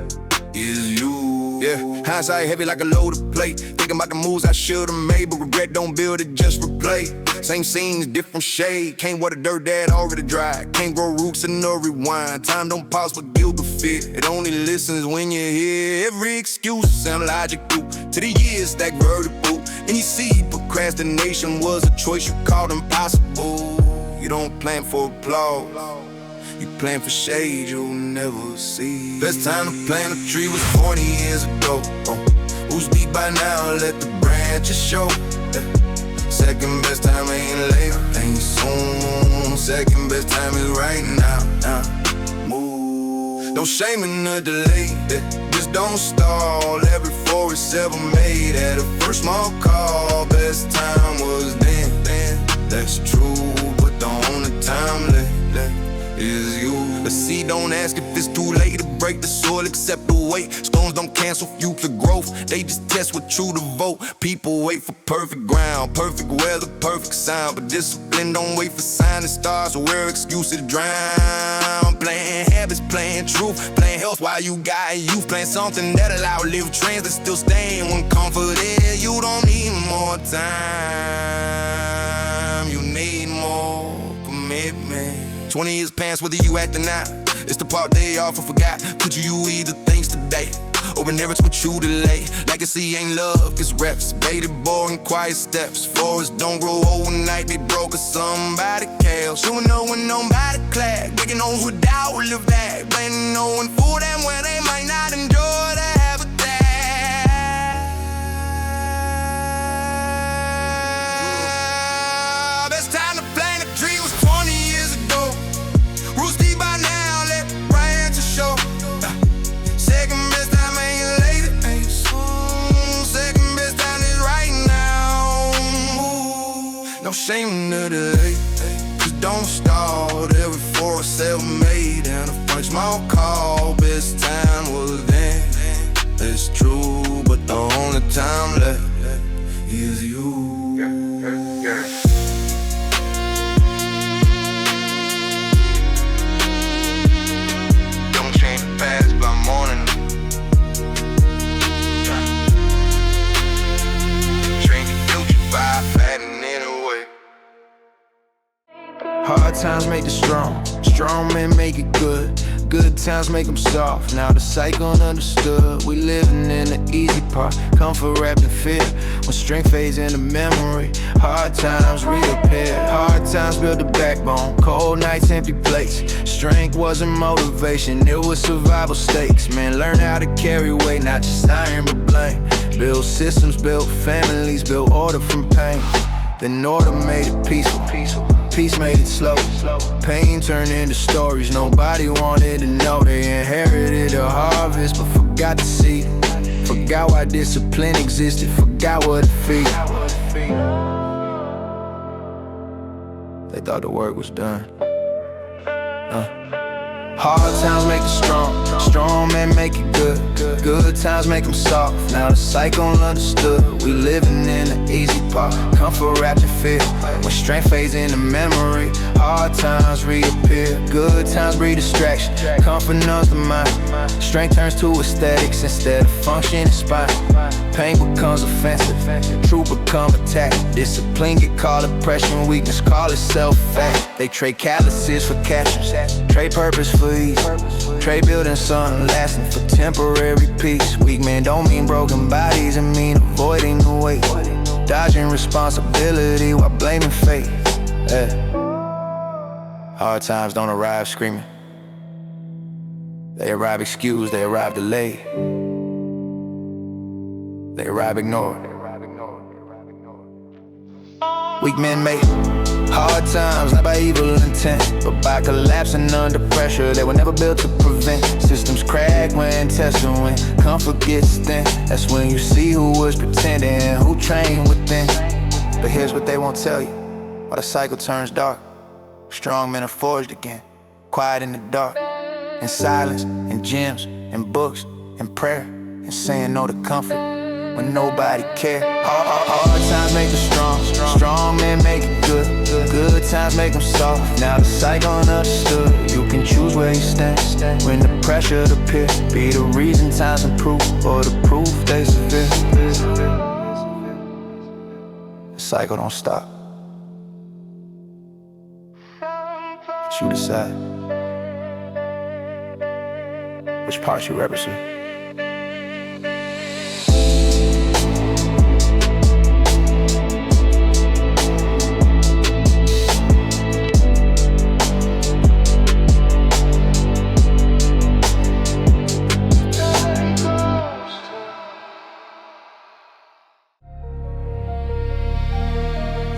is you. Yeah, hindsight heavy like a loaded plate. Thinking about the moves I should've made, but regret don't build it, just replay. Same scenes, different shade. Can't wear the dirt that already dried. Can't grow roots and no rewind. Time don't pause for guilt or fear. It only listens when you hear every excuse sound logical. To the years stack vertical, and you see procrastination was a choice you called impossible. You don't plan for applause, you plan for shade you'll never see. Best time to plant a tree was 40 years ago. Who's deep by now, let the branches show. Second best time ain't later, ain't soon. Second best time is right now. Move. No shame in the delay, just don't stall. Every forest ever made had a first small call. Best time was then, that's true, but the only time left is you. The seed don't ask if it's too late to break the soil, accept the weight. Stones don't cancel future growth, they just test what true to vote. People wait for perfect ground, perfect weather, perfect sound, but discipline don't wait for sign and stars, so where excuses drown. Playing habits, playing truth, playing health while you got youth, playing something that'll outlive trends that still staying when comfort is. You don't need more time, 20 years past, whether you acting out, it's the part they often forgot. Could you either things today, or inherit what you delay? Legacy ain't love, it's reps. Baby boy and quiet steps. Forests don't grow overnight, they broke or somebody cares. You know when nobody clap, digging on who doubt live that. Blaming no one for them where they might not enjoy the habitat. Best time to plant a tree was 20 years ago. Roots deep by now, let branches show. Second best time ain't later. Second best time is right now. No shame in the delay, just don't stall. Every force self-made and a punch small call. Best time was then, it's true, but the only time left is you. Don't change the past by morning. Change the future by fading anyway. Hard times make the strong, strong men make it good. Good times make them soft, now the cycle understood. We living in the easy part, comfort wrapped in fear. When strength fades into memory, hard times reappear. Hard times build a backbone, cold nights, empty plates. Strength wasn't motivation, it was survival stakes. Man, learn how to carry weight, not just iron but blame. Build systems, build families, build order from pain. Then order made it peaceful. Peace made it slow. Pain turned into stories nobody wanted to know. They inherited a harvest but forgot to see. Forgot why discipline existed, forgot what it feed. They thought the work was done. Hard times make the strong, strong men make it good. Good times make them soft, now the cycle understood. We living in the easy part, comfort wrapped in fear. When strength fades into memory, hard times reappear. Good times breed distraction, comfort numbs the mind. Strength turns to aesthetics instead of function and spine. Pain becomes offensive, truth become attack. Discipline get called oppression, weakness call itself fact. They trade calluses for captions, trade purpose for ease. Trade building something lasting for temporary peace. Weak men don't mean broken bodies, it mean avoiding the weight. Dodging responsibility while blaming fate. Hard times don't arrive screaming, they arrive excused, they arrive delayed. They arrive ignored. Weak men make hard times, not by evil intent, but by collapsing under pressure they were never built to prevent. Systems crack when testing, when comfort gets thin. That's when you see who was pretending and who trained within. But here's what they won't tell you, while the cycle turns dark, strong men are forged again, quiet in the dark, in silence, in gyms, in books, in prayer, and saying no to comfort when nobody cares. Hard times make them strong, strong men make it good. Good times make them soft, now the cycle understood. You can choose where you stand when the pressure appear. Be the reason times improve, or the proof they severe. The cycle don't stop, but you decide which part you represent.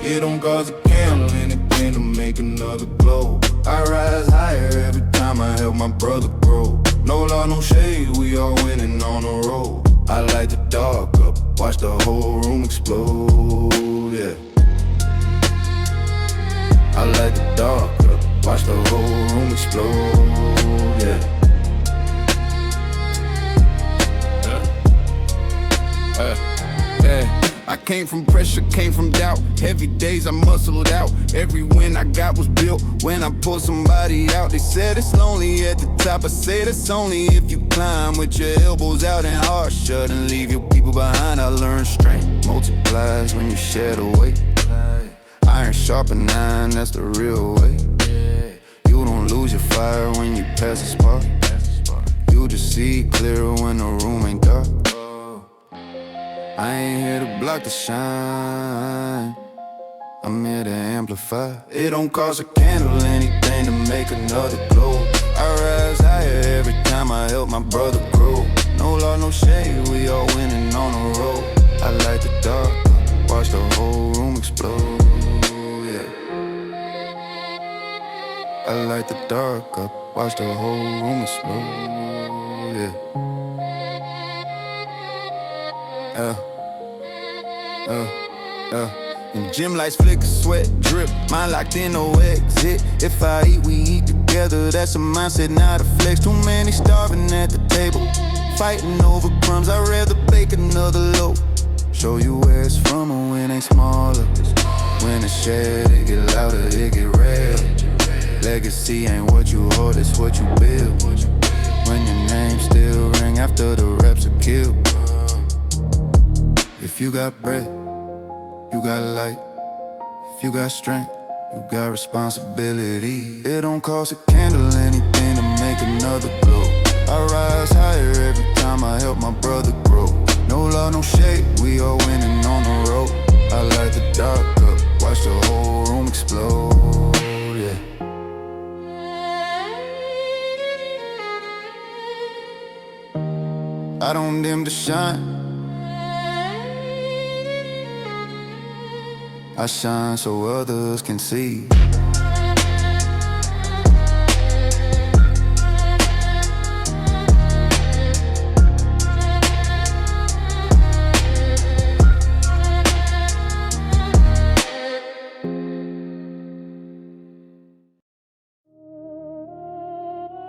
It don't cause a candle, anything to make another glow. I rise higher every time I help my brother grow. No love, no shade, we all winning on the road. I light the dark up, watch the whole room explode, yeah. I light the dark up, watch the whole room explode, yeah. I came from pressure, came from doubt. Heavy days I muscled out. Every win I got was built when I pulled somebody out. They said it's lonely at the top, I said it's only if you climb with your elbows out and heart shut and leave your people behind. I learned strength multiplies when you share the weight. Iron sharpen iron, that's the real way. You don't fire when you pass the spot. You just see clearer when the room ain't dark. I ain't here to block the shine, I'm here to amplify. It don't cost a candle anything to make another glow. I rise higher every time I help my brother grow. No law, no shade, we all winning on the road. I light the dark, watch the whole room explode, yeah. I light the dark up, watch the whole room explode, yeah. And gym lights flicker, sweat drip, mine locked in, no exit. If I eat, we eat together, that's a mindset, not a flex. Too many starving at the table, fighting over crumbs, I'd rather bake another loaf. Show you where it's from and when it ain't smaller. When it's shared, it get louder, it get real. Legacy ain't what you hold, it's what you build. When your name still ring after the reps are killed. If you got breath, you got light. If you got strength, you got responsibility. It don't cost a candle anything to make another glow. I rise higher every time I help my brother grow. No law, no shade, we all winning on the road. I light the dark up, watch the whole room explode, yeah. I don't dim the shine, I shine so others can see.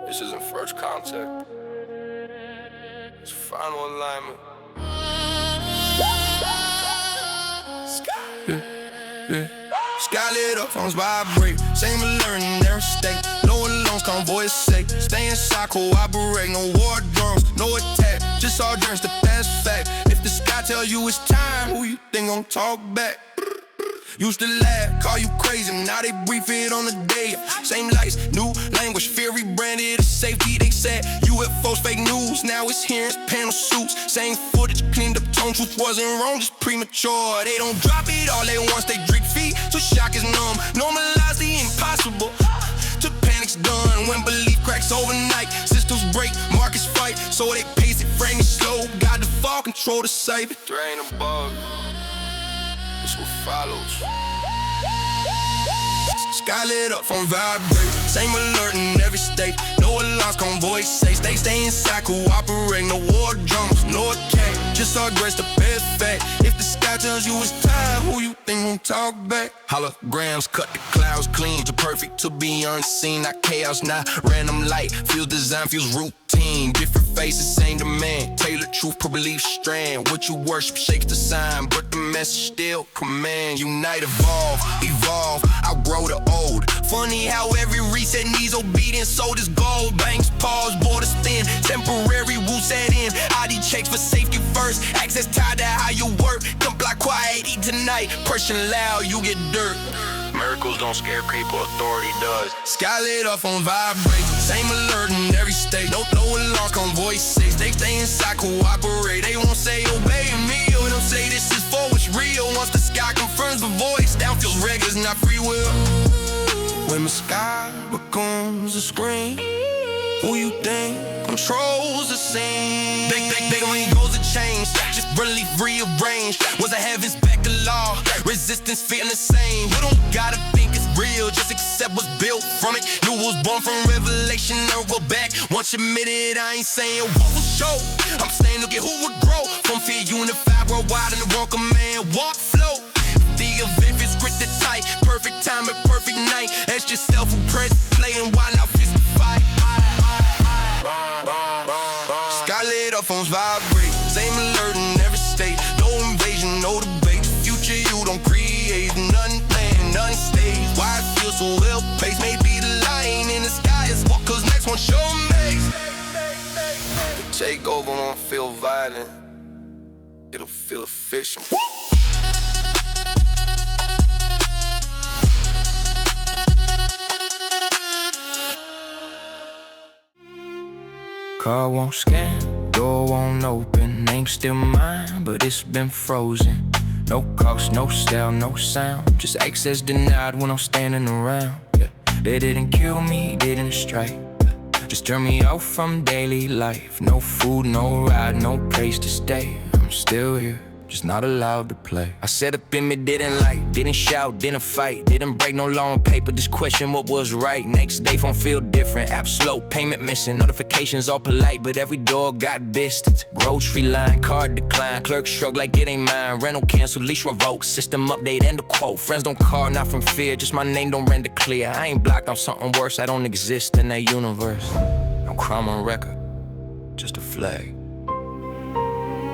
This isn't first contact. It's final alignment. Sky lit up, phones vibrate. Same alert in every state. No alarms, convoys safe. Stay inside, cooperate. No war drums, no attack. Just all dreams, the past fact. If the sky tell you it's time, who you think gon' talk back? Used to laugh, call you crazy, now they brief it on the day. Same lights, new language, fear rebranded as safety. They said UFOs, fake news, now it's here, it's panel suits. Same footage, cleaned up tone, truth wasn't wrong, just premature. They don't drop it all at once, they drink feet, so shock is numb. Normalize the impossible, till panic's done. When belief cracks overnight, systems break, markets fight, so they pace it, frame it slow. Got the fall, control the sight. If there ain't a bug, it's what follows. Sky lit up from vibrate. Same alert in every state. No alarms, convoys safe. Stay inside, cooperate. No war drums, no attack. Just our grace, the best fact. If the sky tells you it's time, who you think won't talk back? Holograms cut the clouds clean. Too perfect to be unseen. Not chaos, not random light. Feels design, feels routine. Different faces, same demand. Tailored truth per belief strand. What you worship shakes the sign, but the message still command. Unite, evolve, outgrow the old. Funny how every reset needs obedience. So does gold. Banks pause, borders thin. Temporary will set in. ID checks for safety first. Access tied to how you work. Comply quiet, eat tonight. Pressure loud, you get dirt. Miracles don't scare people, authority does. Sky lit up on vibrate. Same alert in every state. No alarms, convoy safe. Stay inside, cooperate. They won't say obey me, or they'll say this is for what's real. Once the sky confirms the voice, down feels regular, not free will. When the sky becomes a screen, who you think controls the scene? They only goes to change, just relief rearranged. Was the heavens back to law? Resistance feeling the same. We don't gotta think it's real, just accept what's built from it. Knew was born from revelation, never go back. Once admitted, I ain't saying what will show. I'm saying look at who would grow. From fear unified worldwide in the wrong command, walk flow. The event is scripted tight, perfect time and perfect night. Ask yourself who pressed play and why not fist the fight. Sky lit up, phones vibrate. Same alert in every state. No invasion, no debate. Future you don't create, nothing planned, nothing stays. Why it feels so well paced? Maybe the line in the sky is what, cause next one show makes. The takeover won't feel violent, it'll feel efficient. Car won't scan, door won't open. Name still mine, but it's been frozen. No cost, no style, no sound. Just access denied when I'm standing around. Yeah. They didn't kill me, didn't strike. Just turn me off from daily life. No food, no ride, no place to stay. I'm still here, just not allowed to play. I set up in me, didn't like, didn't shout, didn't fight, didn't break no law on paper, just question what was right. Next day phone feel different, app slow, payment missing, notifications all polite, but every door got distance. Grocery line, card decline, clerk shrug like it ain't mine. Rental cancel, lease revoked, system update and a quote. Friends don't call, not from fear, just my name don't render clear. I ain't blocked on something worse, I don't exist in that universe. No crime on record, just a flag.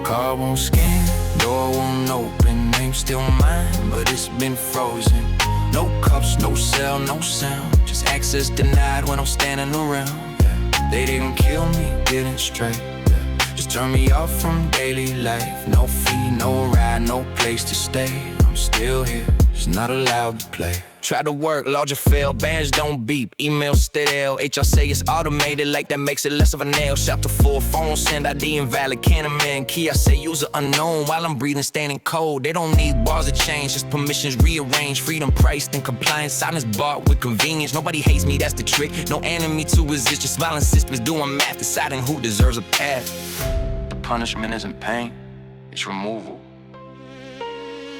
Car won't scan, door won't open. Name still mine, but it's been frozen. No cups, no cell, no sound. Just access denied when I'm standing around. Yeah. They didn't kill me, didn't stray. Yeah. Just turn me off from daily life. No fee, no ride, no place to stay. I'm still here, just not allowed to play. Try to work, logic fail, bands don't beep, email still. HR say it's automated, like that makes it less of a nail. Shout to full phone, send ID invalid, can't amend. Key I say user unknown, while I'm breathing, standing cold. They don't need bars to change, just permissions rearranged. Freedom priced and compliance, silence bought with convenience. Nobody hates me, that's the trick. No enemy to resist, just violent systems doing math, deciding who deserves a path. The punishment isn't pain, it's removal.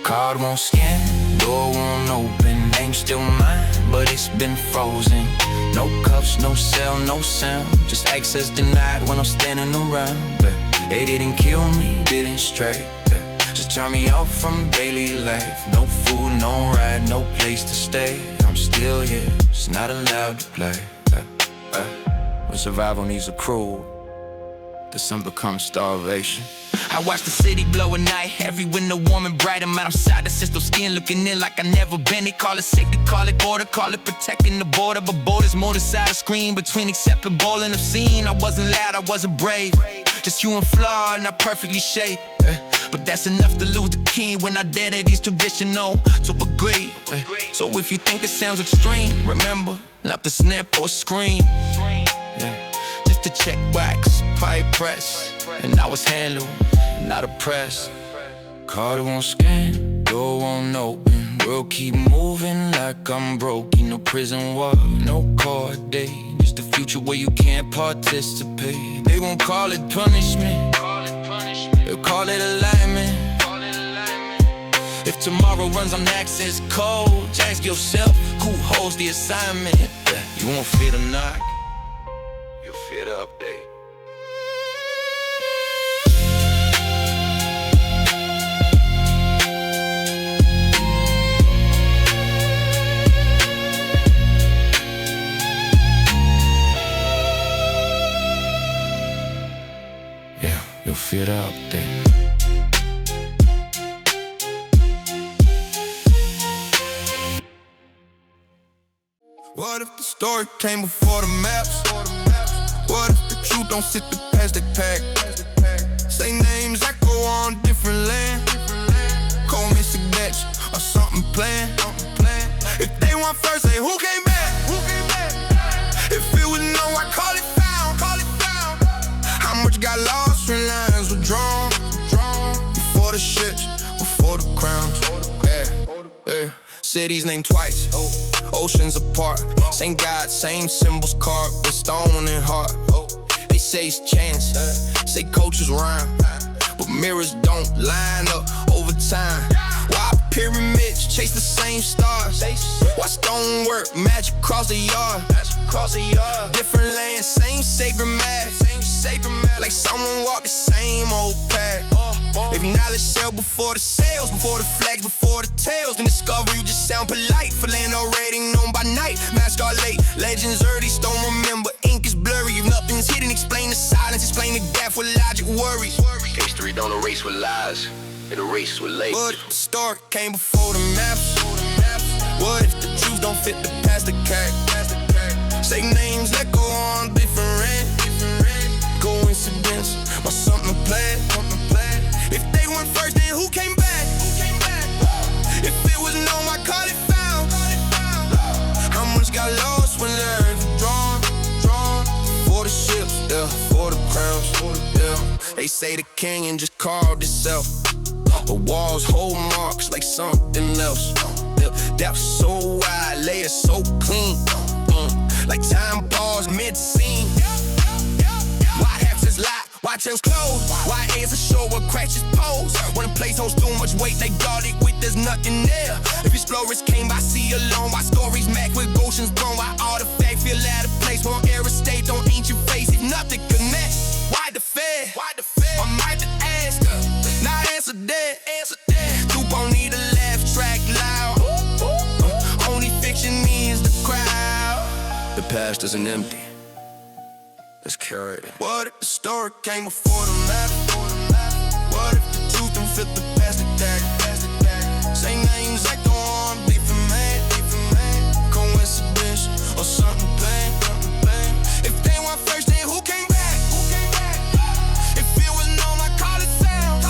Card won't scan, door won't open. Name still mine, but it's been frozen. No cuffs, no cell, no sound. Just access denied when I'm standing around. They didn't kill me, didn't stray. Just turn me off from daily life. No food, no ride, no place to stay. I'm still here, just not allowed to play. When survival needs a crew, then some becomes starvation. I watch the city blow at night, every window warm and bright. I'm outside the system, skin looking in like I never been. They call it safety, call it order, call it protecting the border. But borders more the side of screen between acceptable and obscene. I wasn't loud, I wasn't brave, just you and flawed, not perfectly shaped. But that's enough to lose the key when identity's traditional to agree. So if you think it sounds extreme, remember, not the snap or scream. Just to check wax, pipe press, and I was handled, not oppressed. Card won't scan, door won't open. World keep moving like I'm broke. No prison wall, no court date. Just a future where you can't participate. They won't call it punishment, they'll call it alignment. If tomorrow runs on access code, ask yourself who holds the assignment. You won't fear the knock, you'll fear the update. You'll feel the update. What if the story came before the maps? What if the truth don't sit the past the pack? Say names that go on different land. Call me Signet or something planned. If they want first, say who came back? If it was no, I call it found. How much got lost when lines were drawn? Before the ships, before the crowns. Yeah. Cities named twice, oceans apart. Same God, same symbols carved with stone and heart. They say it's chance, say coaches rhyme, but mirrors don't line up over time. Why pyramids chase the same stars? Why stonework match across the yard? Different lands, same sacred math. Like someone walked the same old path. If knowledge sell before the sales, before the flags, before the tales, then discovery just sound polite. For land already known by night, mask are late. Legends early, don't remember, ink is blurry. If nothing's hidden, explain the silence, explain the gap with logic worries. History don't erase with lies, it erases with labels. But if the story came before the maps? What if the truth don't fit the past the crack? Say names that go on different. Coincidence, or something planned. If they went first, then who came back? If it was known, I call it found. How much got lost when lines were drawn? For the ships, yeah, for the They say the canyon just carved itself. The walls hold marks like something else. Depth so wide, layers so clean. Like time paused mid-scene. Why half just lie? Why tails closed? Why is a show where crashes pose? When a place holds too much weight, they guard it with there's nothing there. If explorers came by sea alone, why stories mac with oceans grown? Why artifacts feel out of place? Won't air estate on ancient face if nothing connects? Why the Fed? I might to ask her, not answer that. Troop don't need a laugh track loud. Only fiction needs the crowd. The past isn't empty. Let's carry it. What if the story came before the matter? What if the truth don't fit the plastic tag? Say names like the one beefing man. Coincidence or something plain. If they weren't first, then who came back? If it was known, I call it sound.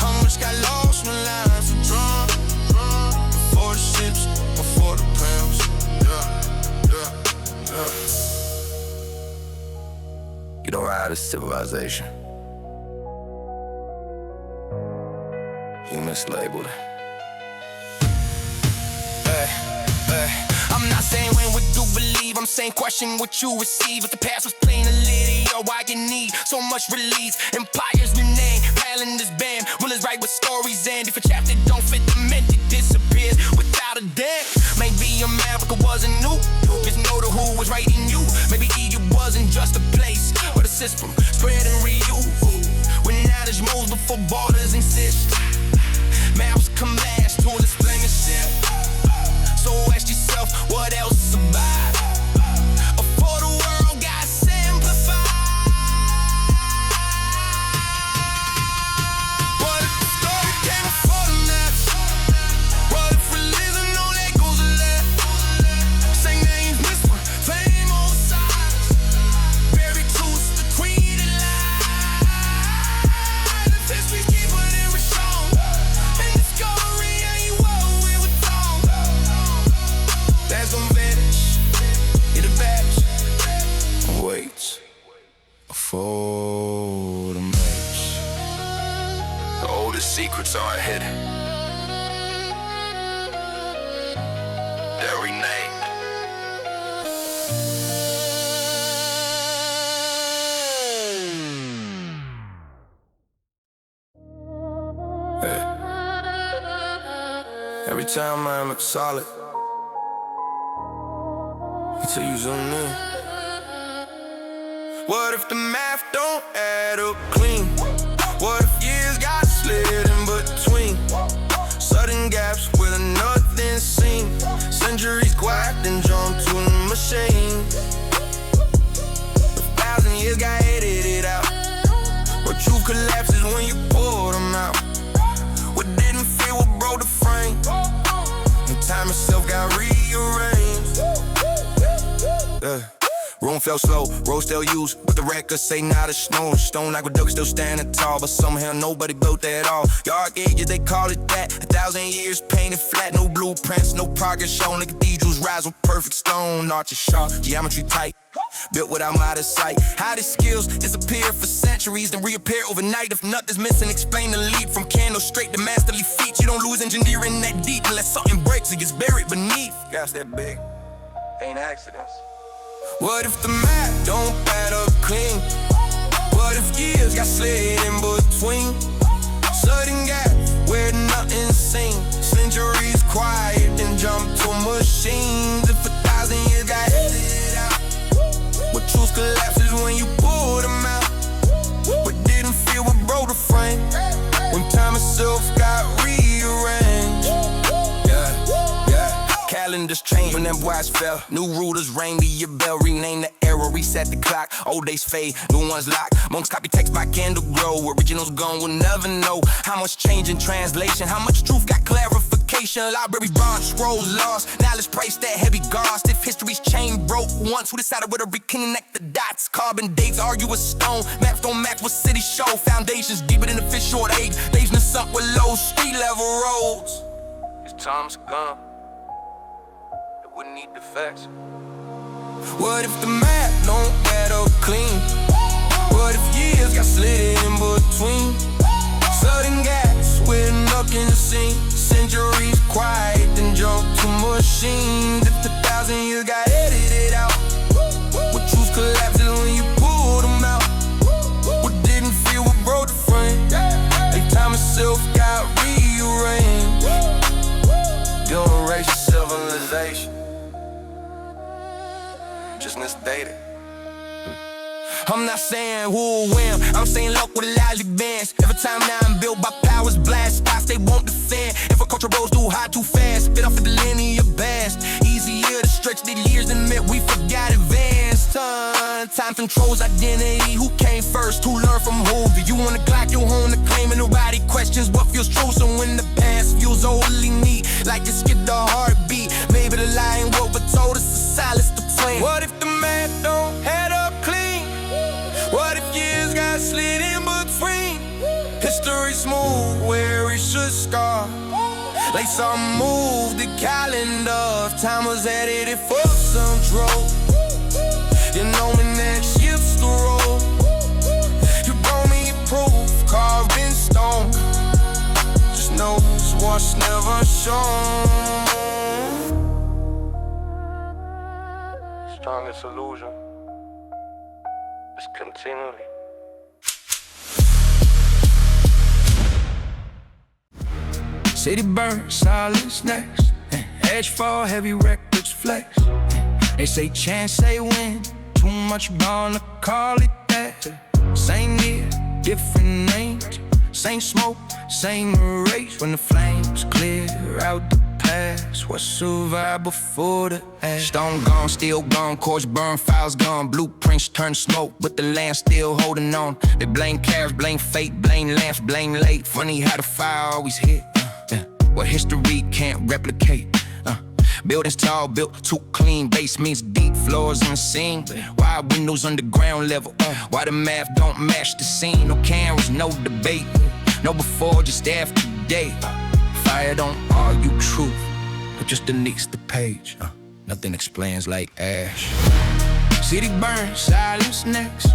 How much got lost when lines were drawn? Before the ships, before the pounds. You don't ride a civilization. You mislabeled it. I'm not saying when we do believe, I'm saying question what you receive. If the past was plain a lady, or why you need so much release. Empires new name, piling this band. Will is right with stories end. If a chapter don't fit the mint, it disappears without a dent. Maybe America wasn't new, just know the who was writing you. Maybe Egypt wasn't just a place, but a system spread and reuse. When knowledge moves before borders exist, maps come last to explain the shit. So ask yourself, what else survived? Before the world got simplified. What if the story came before the maps? What if religion no echoes left? Say names whisper, fame on sides. Buried truths, the queen and lies. If history's deeper than we're shown, and discovery ain't what we were told. That's gonna vanish, it'll vanish. Wait for the match. The oldest secrets aren't hidden. They're renamed. Hey. Every time I look solid until you zoom in. What if the math don't add up clean? What if years got slid in between? Sudden gaps with nothing seen. Centuries quiet then jumped to the machine. 1,000 years got edited out. Where truth collapses when you pour them out. What didn't fit what broke the frame. And time itself got rearranged. Room felt slow, road still used, but the records say not a snow. Stone aqueduct still standing tall, but somehow nobody built that at all. Yard gauges, they call it that. 1,000 years painted flat, no blueprints, no progress shown. The cathedrals rise with perfect stone, arches sharp, geometry tight, built without out of sight. How these skills disappear for centuries, then reappear overnight. If nothing's missing, explain the leap from candle straight to masterly feats. You don't lose engineering that deep unless something breaks, it gets buried beneath. Gas that big, ain't accidents. What if the map don't add up clean? What if years got slid in between? Sudden gap where nothing's seen. Centuries quiet then jump to machines. If 1,000 years got edited out, but truth collapses when you pull them out. What didn't feel what broke the frame. When time itself got rearranged. Calendars change when them boys fell. New rulers ring the year bell. Rename the era, reset the clock. Old days fade, new ones lock. Monks copy text by candle glow. Originals gone, we'll never know how much change in translation. How much truth got clarification. Library bronze scrolls lost. Knowledge price that heavy cost. If history's chain broke once, who decided where to reconnect the dots? Carbon dates argue with stone. Maps don't match what cities show. Foundations deeper than the fish short age. Days in sunk with low street level roads. His time's gone. Wouldn't need the facts. What if the map don't add up clean? What What if years got slid in between? Sudden gaps with enough in the scene. Centuries quiet, then jump to machines. If the 1,000 years got edited out, what truths collapses when you pull them out? What didn't feel, what broke the frame? And time itself got rearranged. Don't erase your civilization, just misdated. I'm not saying who win, I'm saying luck with a lively bands. Every time now I'm built by powers, blast spots they won't defend. If a culture rose too high too fast, spit off of the linear best. Easier to stretch the years than admit we forgot advanced. Time controls identity, who came first, who learned from who? Do you wanna Glock your home to claim and nobody questions what feels true? So when the past feels overly neat, like it skipped the heartbeat, maybe the lie ain't what but told us to silence the flame. What if the math don't add up clean? What if years got slid in between? History smooth where it should start. Like some moved the calendar. If time was edited for some troll, you know me next shifts the road. You brought me proof, carved in stone. Just know it's what's never shown. Strongest illusion is continually. City burn, silence next. Edge fall, heavy records flex. They say chance, say win. Too much bound to call it that. Same year, different names. Same smoke, same race. When the flames clear out the past, what survived before the ash? Stone gone, still gone, cords burn, files gone. Blueprints turn smoke, but the land still holding on. They blame cars, blame fate, blame lamps, blame late. Funny how the fire always hit. What history can't replicate. Buildings tall, built too clean. Basements deep, floors unseen. Wide windows underground level. Why the math don't match the scene? No cameras, no debate. No before, just after today. Fire don't argue truth, but just deletes the page. Nothing explains like ash. City burn, silence next.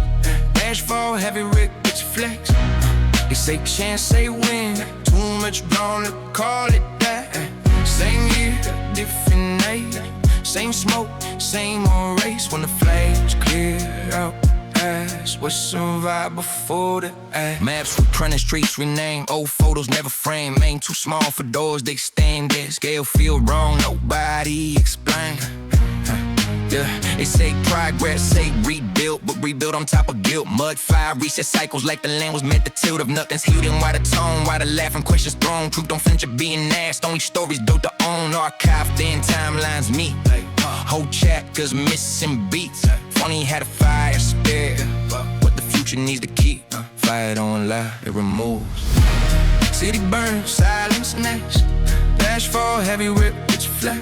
Ash fall, heavy records flex. They say chance, say win. Too much gone to call it that. Same year, different age. Same smoke, same old race. When the flames clear out past, what survived before the ash? Maps reprinted, streets renamed. Old photos never framed. Main too small for doors, they stand there. Scale feel wrong, nobody explain. Yeah, they say progress, say rebuild, but rebuild on top of guilt. Mud, fire, reset cycles like the land was meant to tilt. If nothing's healed, then why the tone? Why the laughing questions thrown? Truth don't flinch at being asked. Only stories built to own. Archived in timelines meet. Whole chapters missing beats. Funny how the fire spare what the future needs to keep. Fire don't lie, it removes. City burn, silence next. Dash fall, heavy rip, bitch flex.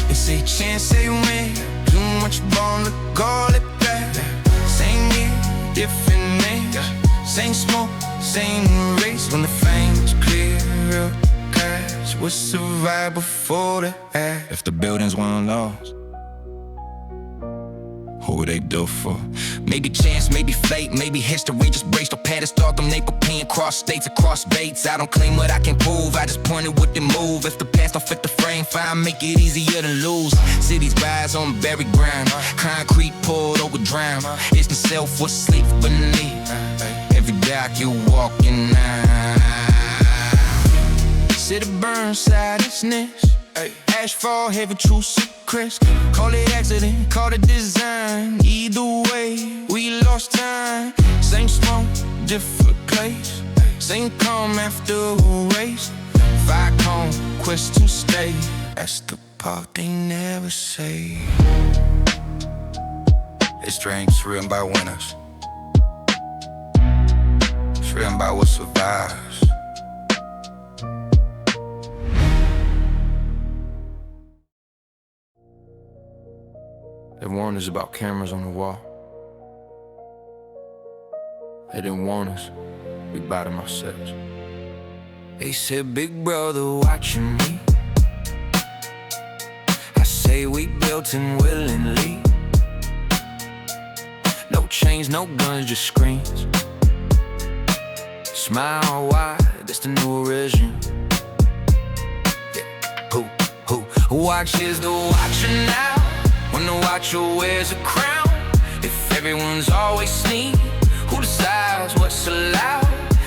They say chance, say win. Too much bone to call it that. Same year, different names. Same smoke, same race. When the flames clear up, catch what survived before the ash. If the buildings weren't lost, who would they do for? Maybe chance, maybe fate, maybe history just braced or padded start them they preparing cross states across baits. I don't claim what I can prove, I just pointed what they move. If the past don't fit the frame, fine, make it easier to lose. Cities rise on buried ground, concrete poured over drown. It's the self what sleeps beneath every dock you walking out. City burn, silence. Ash fall, heavy truth secrets. Call it accident, call it design. Either way, we lost time. Same smoke, different place. Same calm after a race. Fire cone, question stay. That's the part they never say. It's dreams written by winners. It's written by what survives. They warned us about cameras on the wall. They didn't warn us, we bought them ourselves. They said, big brother watching me. I say we built in willingly. No chains, chains, no guns, just screens. Smile wide, it's the new regime. Yeah. Who watches the watcher now? When the watcher wears a crown. If everyone's always sneaky, who decides what's allowed?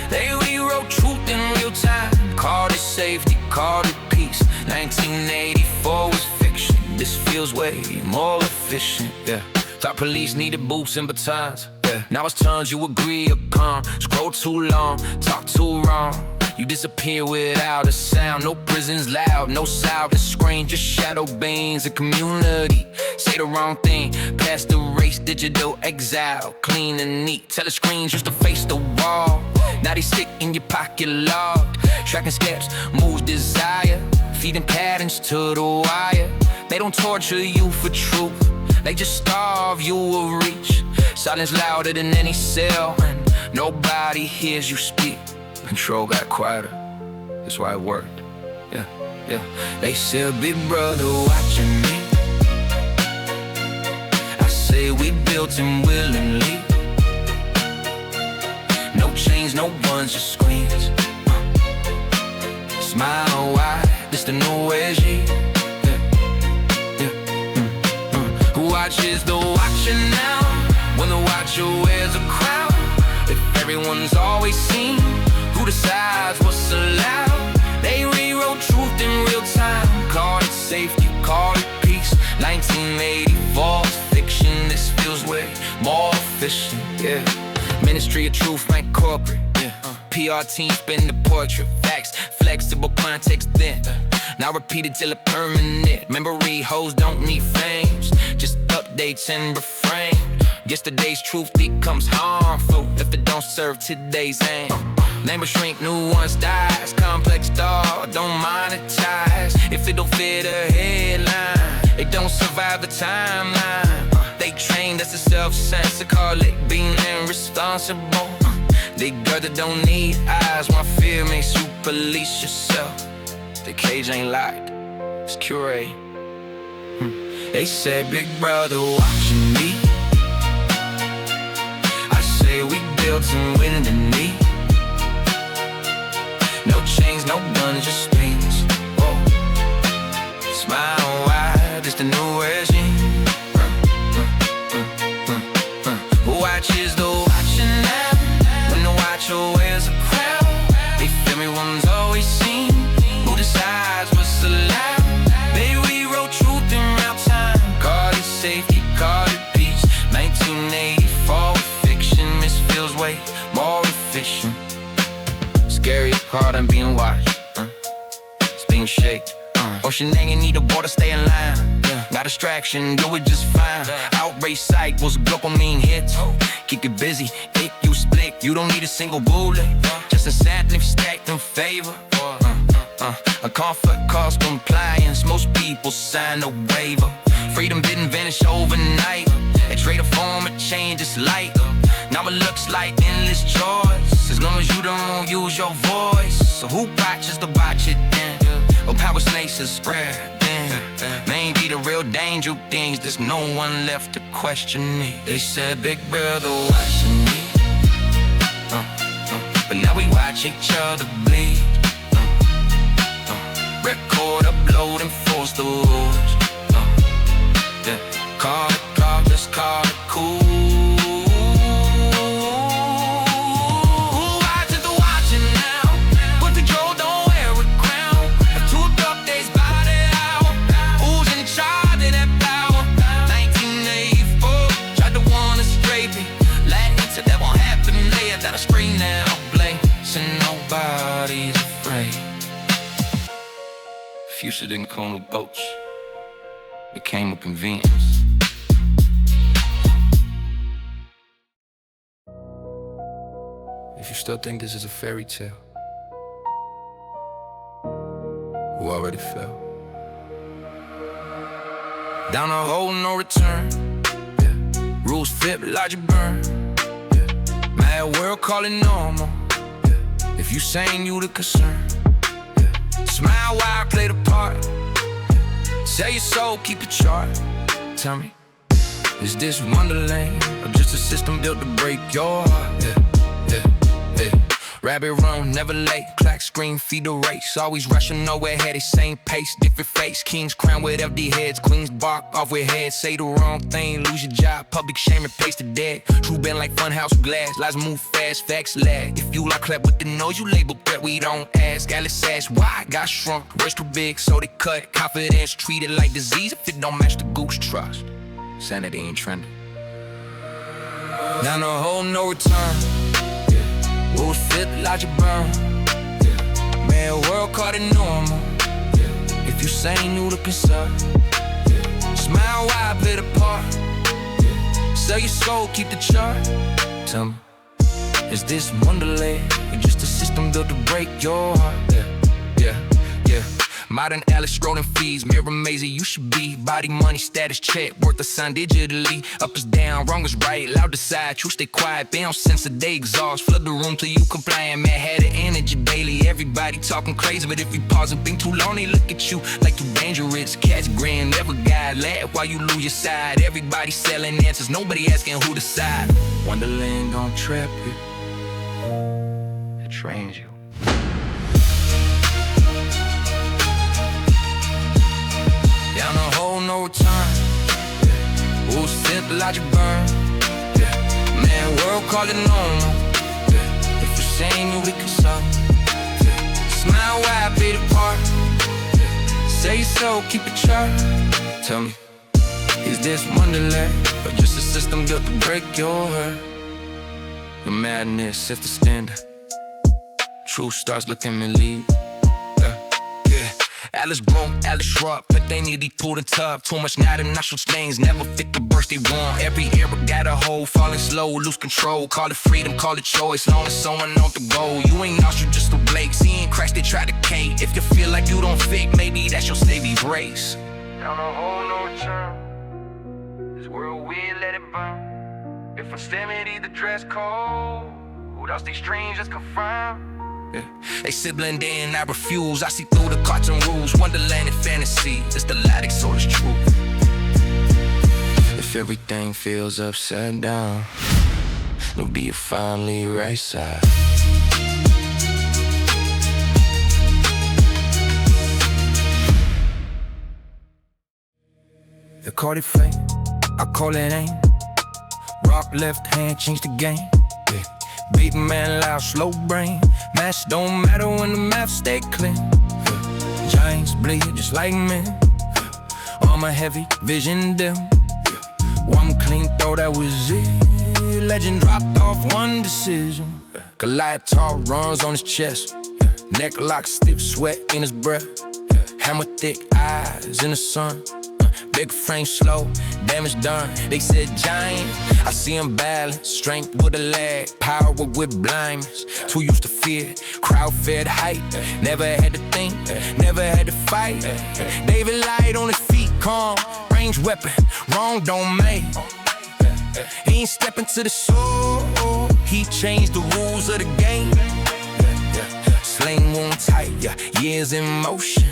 They rewrote truth in real time. Called it safety, called it peace. 1984 was fiction. This feels way more efficient, yeah. Thought police needed boots and batons, yeah. Now it's turns you agree or calm. Scroll too long, talk too wrong. You disappear without a sound. No prisons loud, no silent screen. Just shadow beings, a community. Say the wrong thing, past the race, digital exile. Clean and neat, telescreens used to face the wall. Now they stick in your pocket logged. Tracking steps, moves desire. Feeding patterns to the wire. They don't torture you for truth, they just starve you of reach. Silence louder than any cell, and nobody hears you speak. Control got quieter, that's why it worked. Yeah, yeah. They said, big brother watching me. I say we built him willingly. No chains, no ones, just screens. Smile wide, this the new regime. Who watches the watcher now? When the watcher wears a crown. If everyone's always seen, who decides what's allowed? They rewrote truth in real time. Called it safety, called it peace. 1984 fiction, this feels way more efficient, yeah. Ministry of truth, rank corporate, yeah. PR team spin the portrait. Facts, flexible context then. Now repeat it till it permanent. Memory hoes don't need frames, just updates and refrain. Yesterday's truth becomes harmful if it don't serve today's aim. Name a shrink, new ones dies. Complex thought, don't monetize. If it don't fit a headline, it don't survive the timeline. They trained us to self-censor, call it being irresponsible. They girl that don't need eyes, my fear makes you police yourself. The cage ain't locked, it's curated. They said, big brother watching me. I say we built him willingly. No chains, no guns, just screens. Smile wide, it's the new regime. Who watches the watcher now? When the watcher wears a crown. If everyone's always seen, who decides what's allowed? They rewrote truth in real time. Called it safety, called it peace. 1984 fiction, this feels way more efficient. Scary, hard, I'm being watched. It's being shaped. Ocean hanging, need a border, stay in line. Not distraction, do it just fine. Outrage cycles, dopamine hits. Keep it busy, if you split, you don't need a single bullet. Just incentive stacked in favor. A comfort cost compliance, most people sign a waiver. Freedom didn't vanish overnight. They trade a form of change, it's light. Now it looks like endless choice, as long as you don't use your voice. So who watches the watch it then? Or power snakes is spread then? Maybe the real danger things, there's no one left to question it. They said, big brother watching me. But now we watch each other bleed. Record, upload, enforce the rules. Call it progress, call it cool. Future didn't come with boats, it came with convenience. If you still think this is a fairy tale, who already fell down a hole, no return. Rules flip, logic burn. Mad world call it normal. If you saying you the concern, smile while I play the part. Sell your soul, keep it chart. Tell me, Is this Wonderland, or just a system built to break your heart? Rabbit run, never late, clack, scream, feed the race. Always rushing, nowhere headed, same pace, different face. Kings crown with FD heads, queens bark off with heads. Say the wrong thing, lose your job, public shame, replace the dead. True been like funhouse with glass, lies move fast, facts lag. If you like clap with the noise, you label threat, we don't ask. Alice asked why, got shrunk, rich too big, so they cut. Confidence treated like disease if it don't match the goose trust. Sanity ain't trending. Down the hole, no return. Rules fit, logic burn. Man, world caught it normal. If you say you looking sorry, smile wide, play the part. Sell your soul, keep the chart. Tell me, is this Wonderland, or just a system built to break your heart? Yeah. Modern Alice scrolling feeds, mirror mazy, you should be. Body, money, status, check, worth a sign digitally. Up is down, wrong is right, loud decide, true stay quiet. They don't sense that they exhaust, flood the room till you compliant. Man, had the energy daily, everybody talking crazy. But if you pause and think too long, they look at you like you dangerous. Catch grin, never guide, laugh while you lose your side. Everybody selling answers, nobody asking who to side. Wonderland gon' trap you, it trains you. Down the hole, no return. Rules sit, logic burn. Man, world call it normal. If you saying you weak or something, smile wide, play the part. Say your soul, keep it sharp. Tell me, is this Wonderland, or just a system built to break your heart? Your madness sets the standard. Truth starts looking me lead. Alice grown, Alice shrub, but they need he pulled and tub. Too much now, the natural stains never fit the burst they want. Every era got a hole, falling slow, lose control. Call it freedom, call it choice, long as someone on the goal. You ain't lost, you just a Blake. Seeing cracks, they try to cave. If you feel like you don't fit, maybe that's your saving grace. Down the hole, no return. This world weird, let it burn. If infinity the dress code, who else these strangers confirm? They sibling in, I refuse. I see through the cartoon rules. Wonderland and fantasy, it's the lie that sold us truth. If everything feels upside down, it'll be a finally right side. They call it fate, I call it aim. Rock left hand, change the game. Beat man loud, slow brain. Match don't matter when the math stay clean. Giants bleed just like men. Armor heavy, vision dim. One clean throw, that was it. Legend dropped off one decision. Goliath tall runs on his chest. Neck lock, stiff sweat in his breath. Hammer thick eyes in the sun. Big frame slow, damage done. They said giant, I see him balance. Strength with a lag, power with blindness. Too used to fear, crowd fed height. Never had to think, never had to fight. David light on his feet, calm, range weapon, wrong domain. He ain't stepping to the soul, he changed the rules of the game. Sling wound tight, years in motion.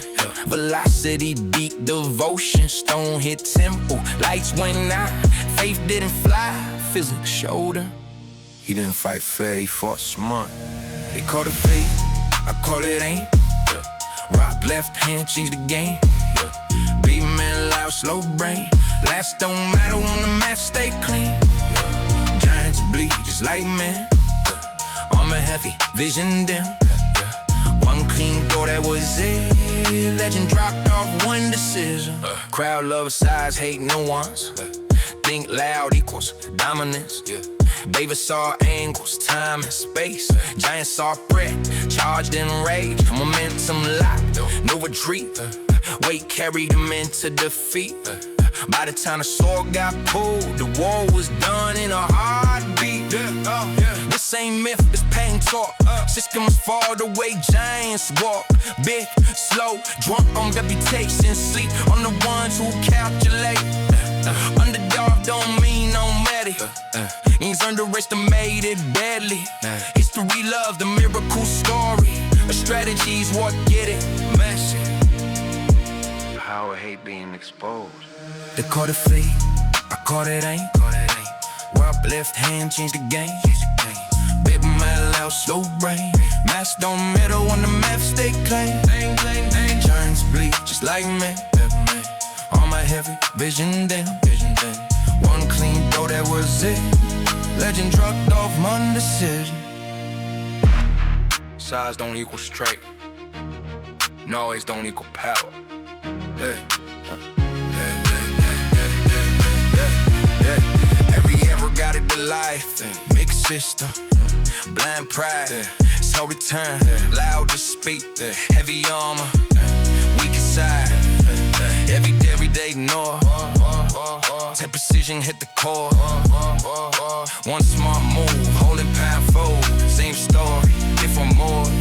Velocity, deep devotion. Stone hit temple, lights went out. Faith didn't fly, physics showed him. He didn't fight fair, he fought smart. They call it fate, I call it aim. Rock left hand, change the game. Beat man loud, slow brain. Last don't matter when the math stay clean. Giants bleed just like men. Armor heavy, vision dim. One clean door, that was it. Legend dropped off one decision. Crowd love size, hate nuance. Think loud equals dominance. David saw angles, time and space. Giants saw threat, charged in rage. Momentum locked, no retreat. Weight carried him into defeat. By the time the sword got pulled, the war was done in a heartbeat. This ain't myth, it's pain talk. Systems fall the way giants walk. Big, slow, drunk on reputation. Sleep on the ones who calculate. Underdog don't mean no matter. He's underestimated badly. History loves the miracle story. A strategy's what get it messy. Power hate being exposed. They call it fate, I call that ain't. Where left hand change the game. Baby, my loud, slow brain. Mass don't matter when the math stay clean. Giants bleed just like me. All my heavy vision down. One clean throw, that was it. Legend drugged off my decision. Size don't equal straight. Noise don't equal power. Every era got it to life. Mixed system, blind pride. So return, loud to speak. Heavy armor, weak inside. Everyday north. Take precision, hit the core. One smart move, holding powerful. Same story, different mode.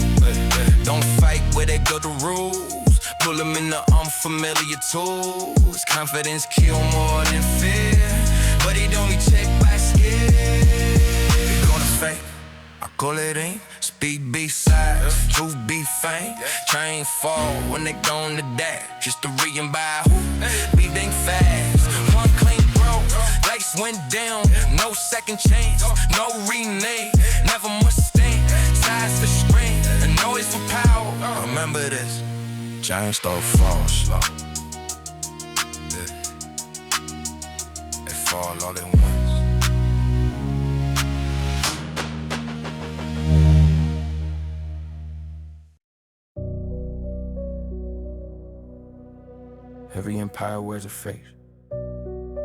Don't fight where they build the rules. Pull them in the unfamiliar tools. Confidence kill more than fear, but it only check by skill. They gonna fake, I call it ain't. Speed B-sides, truth be faint. Train fall when they gone to that. History and by who? Beat ain't fast. One clean broke, lights went down. No second chance, no renege. Never must stand, size for strength, and noise for power. Remember this, giants don't fall slow. They fall all at once. Every empire wears a face, and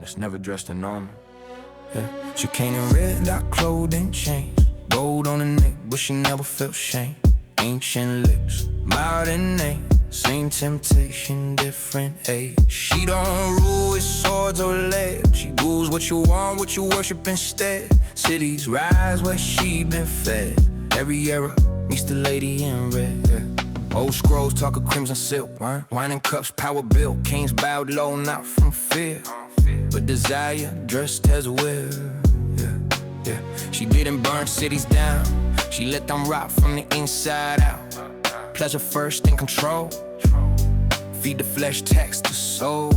it's never dressed in armor. She came in red, dark clothing, chains, gold on the neck, but she never felt shame. Ancient lips, modern name, same temptation, different age. She don't rule with swords or legs. She rules what you want, what you worship instead. Cities rise where she been fed. Every era meets the lady in red. Old scrolls talk of crimson silk, wine and cups, power built. Kings bowed low, not from fear, but desire dressed as will. She didn't burn cities down. She let them rot from the inside out. Pleasure first and control. Feed the flesh, tax the soul.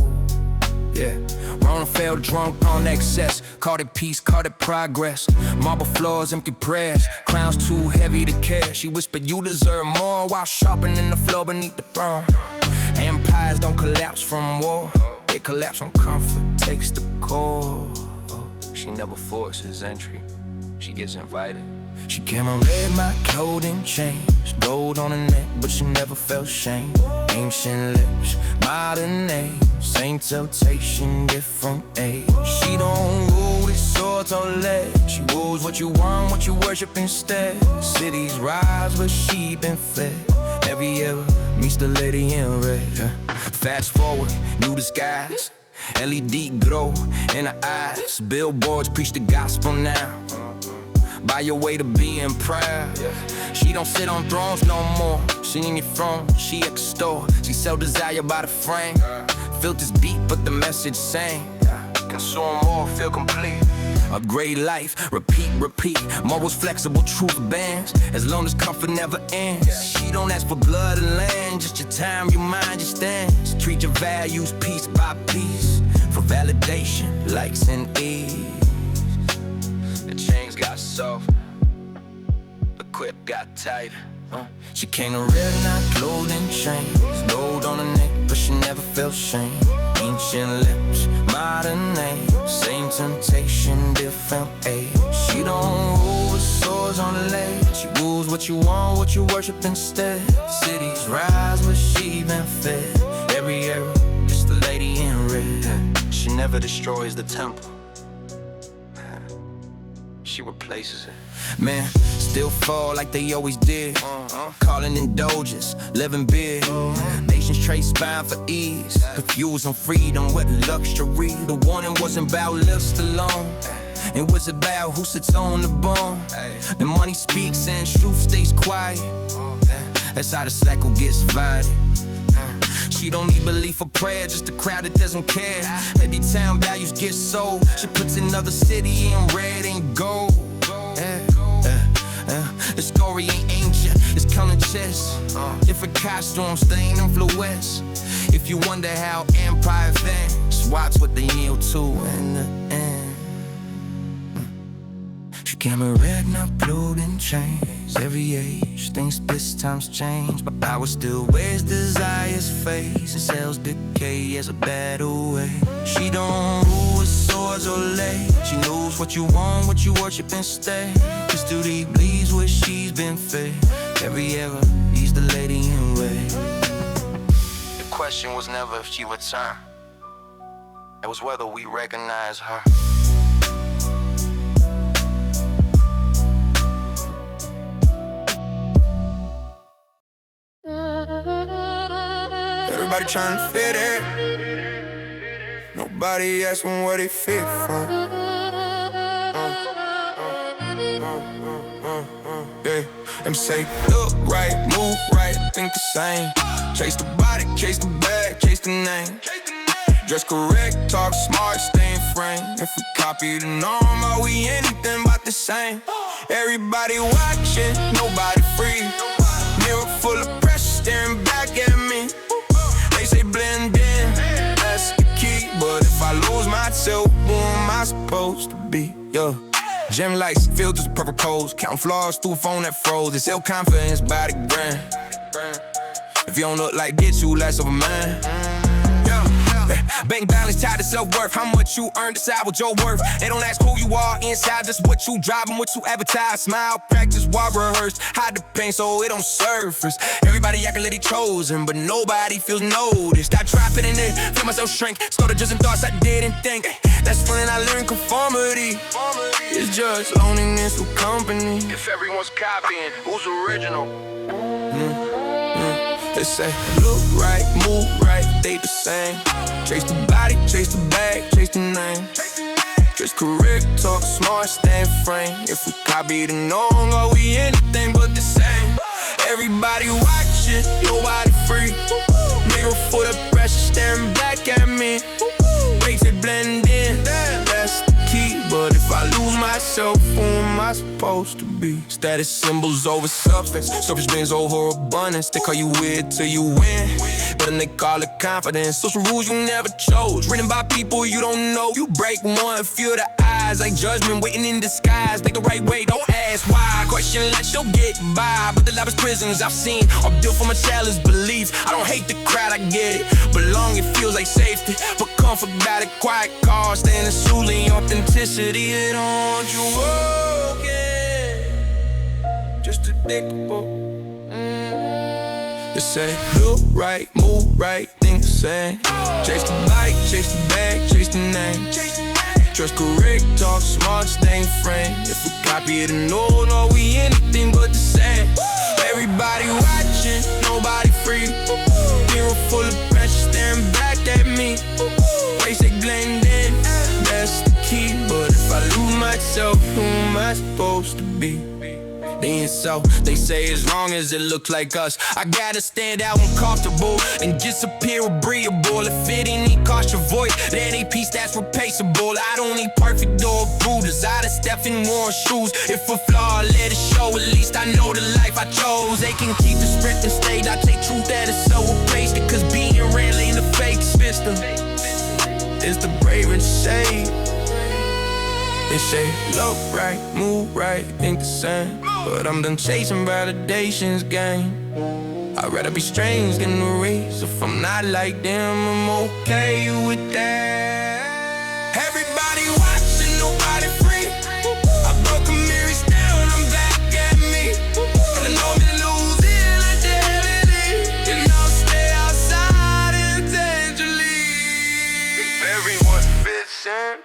Rona fell drunk on excess. Called it peace, called it progress. Marble floors, empty prayers. Crowns too heavy to carry. She whispered you deserve more, while sharpening the floor beneath the throne. Empires don't collapse from war. They collapse when comfort takes the core. She never forces entry, she gets invited. She came and read my clothing change. Gold on her neck, but she never felt shame. Ancient lips, modern age. Same temptation, different age. She don't rule with swords or legs. She rules what you want, what you worship instead. Cities rise where she been fed. Every era meets the lady in red. Fast forward, new disguise. LED glow in her eyes. Billboards preach the gospel now. By your way to being proud. She don't sit on thrones no more. She in your throne, she at the store. She sell desire by the frame. Filters beat, but the message same. Consume more, feel complete. Upgrade life, repeat. Morals flexible, truth bands. As long as comfort never ends. She don't ask for blood and land. Just your time, your mind, your stance. Treat your values piece by piece. For validation, likes and ease. The chains got soft, the whip got tighter. She came in red, not clothing chains. Gold on her neck, but she never felt shame. Ancient lips, modern age. Same temptation, different age. She don't rule with swords on the leg. She rules what you want, what you worship instead. Cities rise where she been fed. Every era, it's the lady in red. She never destroys the temple, she replaces it. Man, still fall like they always did. Calling indulgence, living big. Nations trade spine for ease. Confused on freedom with luxury. The warning wasn't about lust alone. It was about who sits on the bone. The money speaks and truth stays quiet. That's how the cycle gets divided. She don't need belief or prayer, just a crowd that doesn't care. Every town values get sold. She puts another city in red and gold. The story ain't ancient, it's counting chess. Different costumes, they ain't influence. If you wonder how empire advanced, watch what they yield to in the end. She came in red, not blue, and chains. Every age, things this times change, but power still wears desires face and cells decay as a battle way. She don't rule with swords or legs. She knows what you want, what you worship instead. History bleeds where she's been fed. Every era, he's the lady in red. The question was never if she would turn. It was whether we recognize her. Everybody trying to fit in. Nobody asking where they fit from. Yeah, them say look right, move right, think the same. Chase the body, chase the bag, chase the name. Dress correct, talk smart, stay in frame. If we copy the norm, are we anything but the same? Everybody watching, nobody free. Mirror full of pressure, staring back at me. They say blend in, that's the key. But if I lose myself, who am I supposed to be? Yo. Gem lights, filters, purple codes. Counting flaws through a phone that froze. It's self-confidence by the grand. If you don't look like get you less of a man. Bank balance tied to self-worth. How much you earn, decide what your worth. They don't ask who you are inside, just what you drive and what you advertise. Smile, practice, while rehearse. Hide the pain so it don't surface. Everybody acting like they chosen, but nobody feels noticed. I try fitting in, feel myself shrink. Started just some thoughts I didn't think. That's when I learned conformity. It's just loneliness with company. If everyone's copying, who's original? They say, look right, move right, they the same. Chase the body, chase the bag, chase the name. Dress correct, talk smart, stay in frame. If we copy the norm, are we anything but the same? Everybody watching, nobody free. Mirror full of pressure, staring back at me. Makes it blend in, that's the key. But if I lose myself, who am I supposed to be? Status symbols over substance. Surface brings over abundance. They call you weird till you win, but then they call it confidence. Social rules you never chose, written by people you don't know. You break one, feel the eyes like judgment waiting in disguise. Think the right way, don't ask why. Question let you get by, but the loudest prisons I've seen are built from a child's beliefs. I don't hate the crowd, I get it. Belonging feels like safety, but comfort got a quiet car. Staying in Sully, authenticity. They don't want you walking, just predictable. They say, look right, move right, think the same. Chase the bike, chase the bag, chase the name. Dress correct, talk smart, stay in frame. If we copy it and no, we anything but the same. Everybody watching, nobody free. Mirror full of pressure, staring back at me. They say blend in, that's the key. But if I lose myself, who am I supposed to be? Then so they say as long as it looks like us, I gotta stand out uncomfortable and disappear agreeable. If it ain't cost your voice, then a piece that's replaceable. I don't need perfect or approved, I done step in worn shoes. If a flaw, let it show, at least I know the life I chose. They can keep the script and stage, I take truth that is so replaced. Cause being real ain't a fake system, it's the bravest shade. They say, look right, move right, think the same. But I'm done chasing validation's game. I'd rather be strange than a race. If I'm not like them, I'm okay with that. Everybody watching, nobody free. I broke a mirror down, I'm back at me. And I know me losing like David. And I'll stay outside intentionally. If everyone fits in,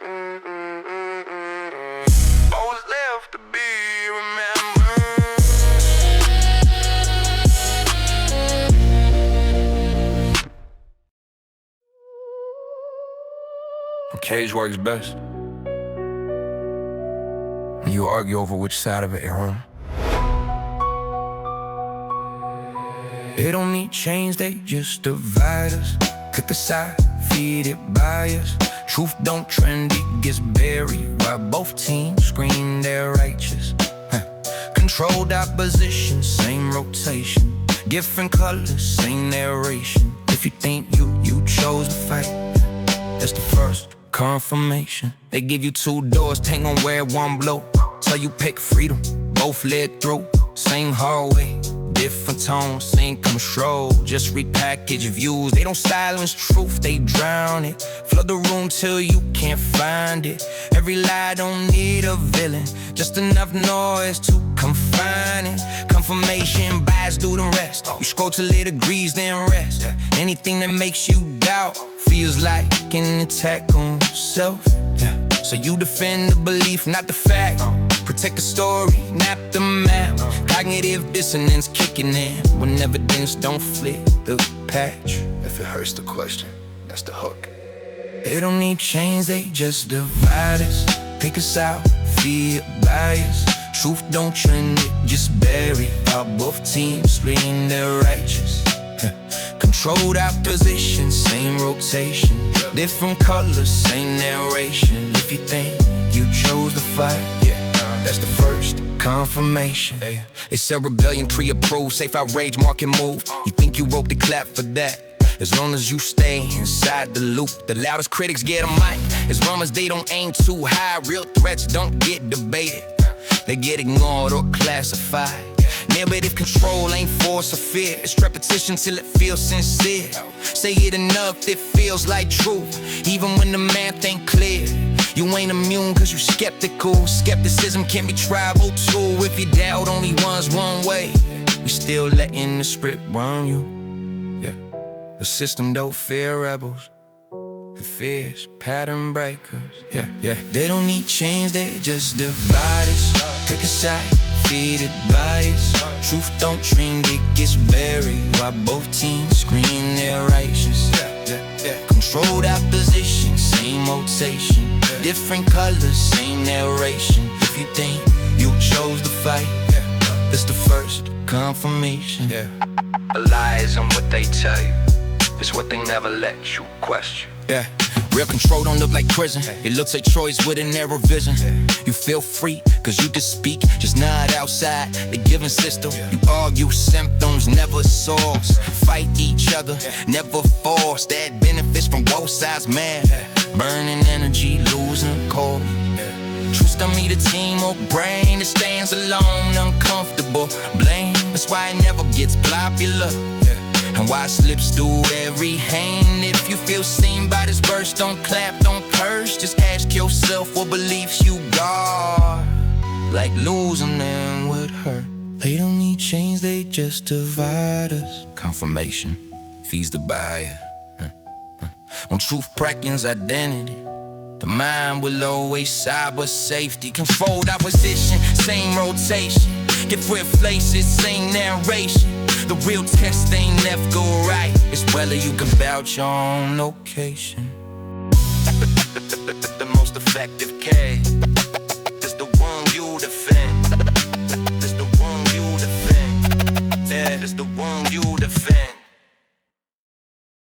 always left to be remembered. Cage works best. You argue over which side of it you're on. They don't need chains, they just divide us. Pick a side, feed it bias. Truth don't trend, it gets buried. While both teams scream they're righteous. Controlled opposition, same rotation. Different colors, same narration. If you think you chose to fight, That's the first confirmation. They give you two doors, ain't gon' wear one blow. Tell you pick freedom, both led through. Same hallway, different tones, same control. Just repackage views, they don't silence truth, they drown it. Flood the room till you can't find it. Every lie don't need a villain, just enough noise to confine it. Confirmation bias do the rest. You scroll till it agrees, then rest. Anything that makes you doubt feels like an attack on yourself. So you defend the belief, not the fact. Protect the story, not the map. Cognitive dissonance kicking in when evidence don't flip the patch. If it hurts the question, that's the hook. They don't need chains, they just divide us. Pick us out, fear bias. Truth don't trend, it just bury. While both teams scream they're righteous. Controlled opposition, same rotation. Different colors, same narration. If you think you chose the fight, that's the first confirmation. They said rebellion pre-approved, safe outrage, mark and move. You think you wrote the clap for that? As long as you stay inside the loop. The loudest critics get a mic. As long as they don't aim too high, real threats don't get debated. They get ignored or classified. Narrative control ain't force or fear. It's repetition till it feels sincere. Say it enough, it feels like truth, even when the math ain't clear. You ain't immune cause you skeptical. Skepticism can be tribal too. If you doubt only one's one way, you still letting the script run you. The system don't fear rebels, it fears pattern breakers. They don't need change, they just divide us. Pick a side, feed it bias. Truth don't trend, it gets buried. While both teams scream they're righteous. Controlled opposition, same rotation. Different colors, same narration. If you think you chose the fight, that's the first confirmation. The lies and what they tell you is what they never let you question. Real control don't look like prison. It looks like choice with a narrow vision. You feel free, cause you can speak, just not outside the given system. You argue symptoms, never source. Fight each other, never force. That benefits from both sides, man. Burning energy, losing cold. Truth don't need a team or brain. It stands alone, uncomfortable blame. That's why it never gets popular, and why it slips through every hand. If you feel seen by this verse, don't clap, don't curse. Just ask yourself what beliefs you guard. Like losing them would hurt. They don't need change, they just divide us. Confirmation feeds the buyer. When truth practices identity, the mind will always side with safety. Controlled opposition, same rotation. Different places, same narration. The real test ain't never go right. It's whether you can vouch your own location. The most effective K is the one you defend. It's the one you defend. Yeah, it's the one you defend.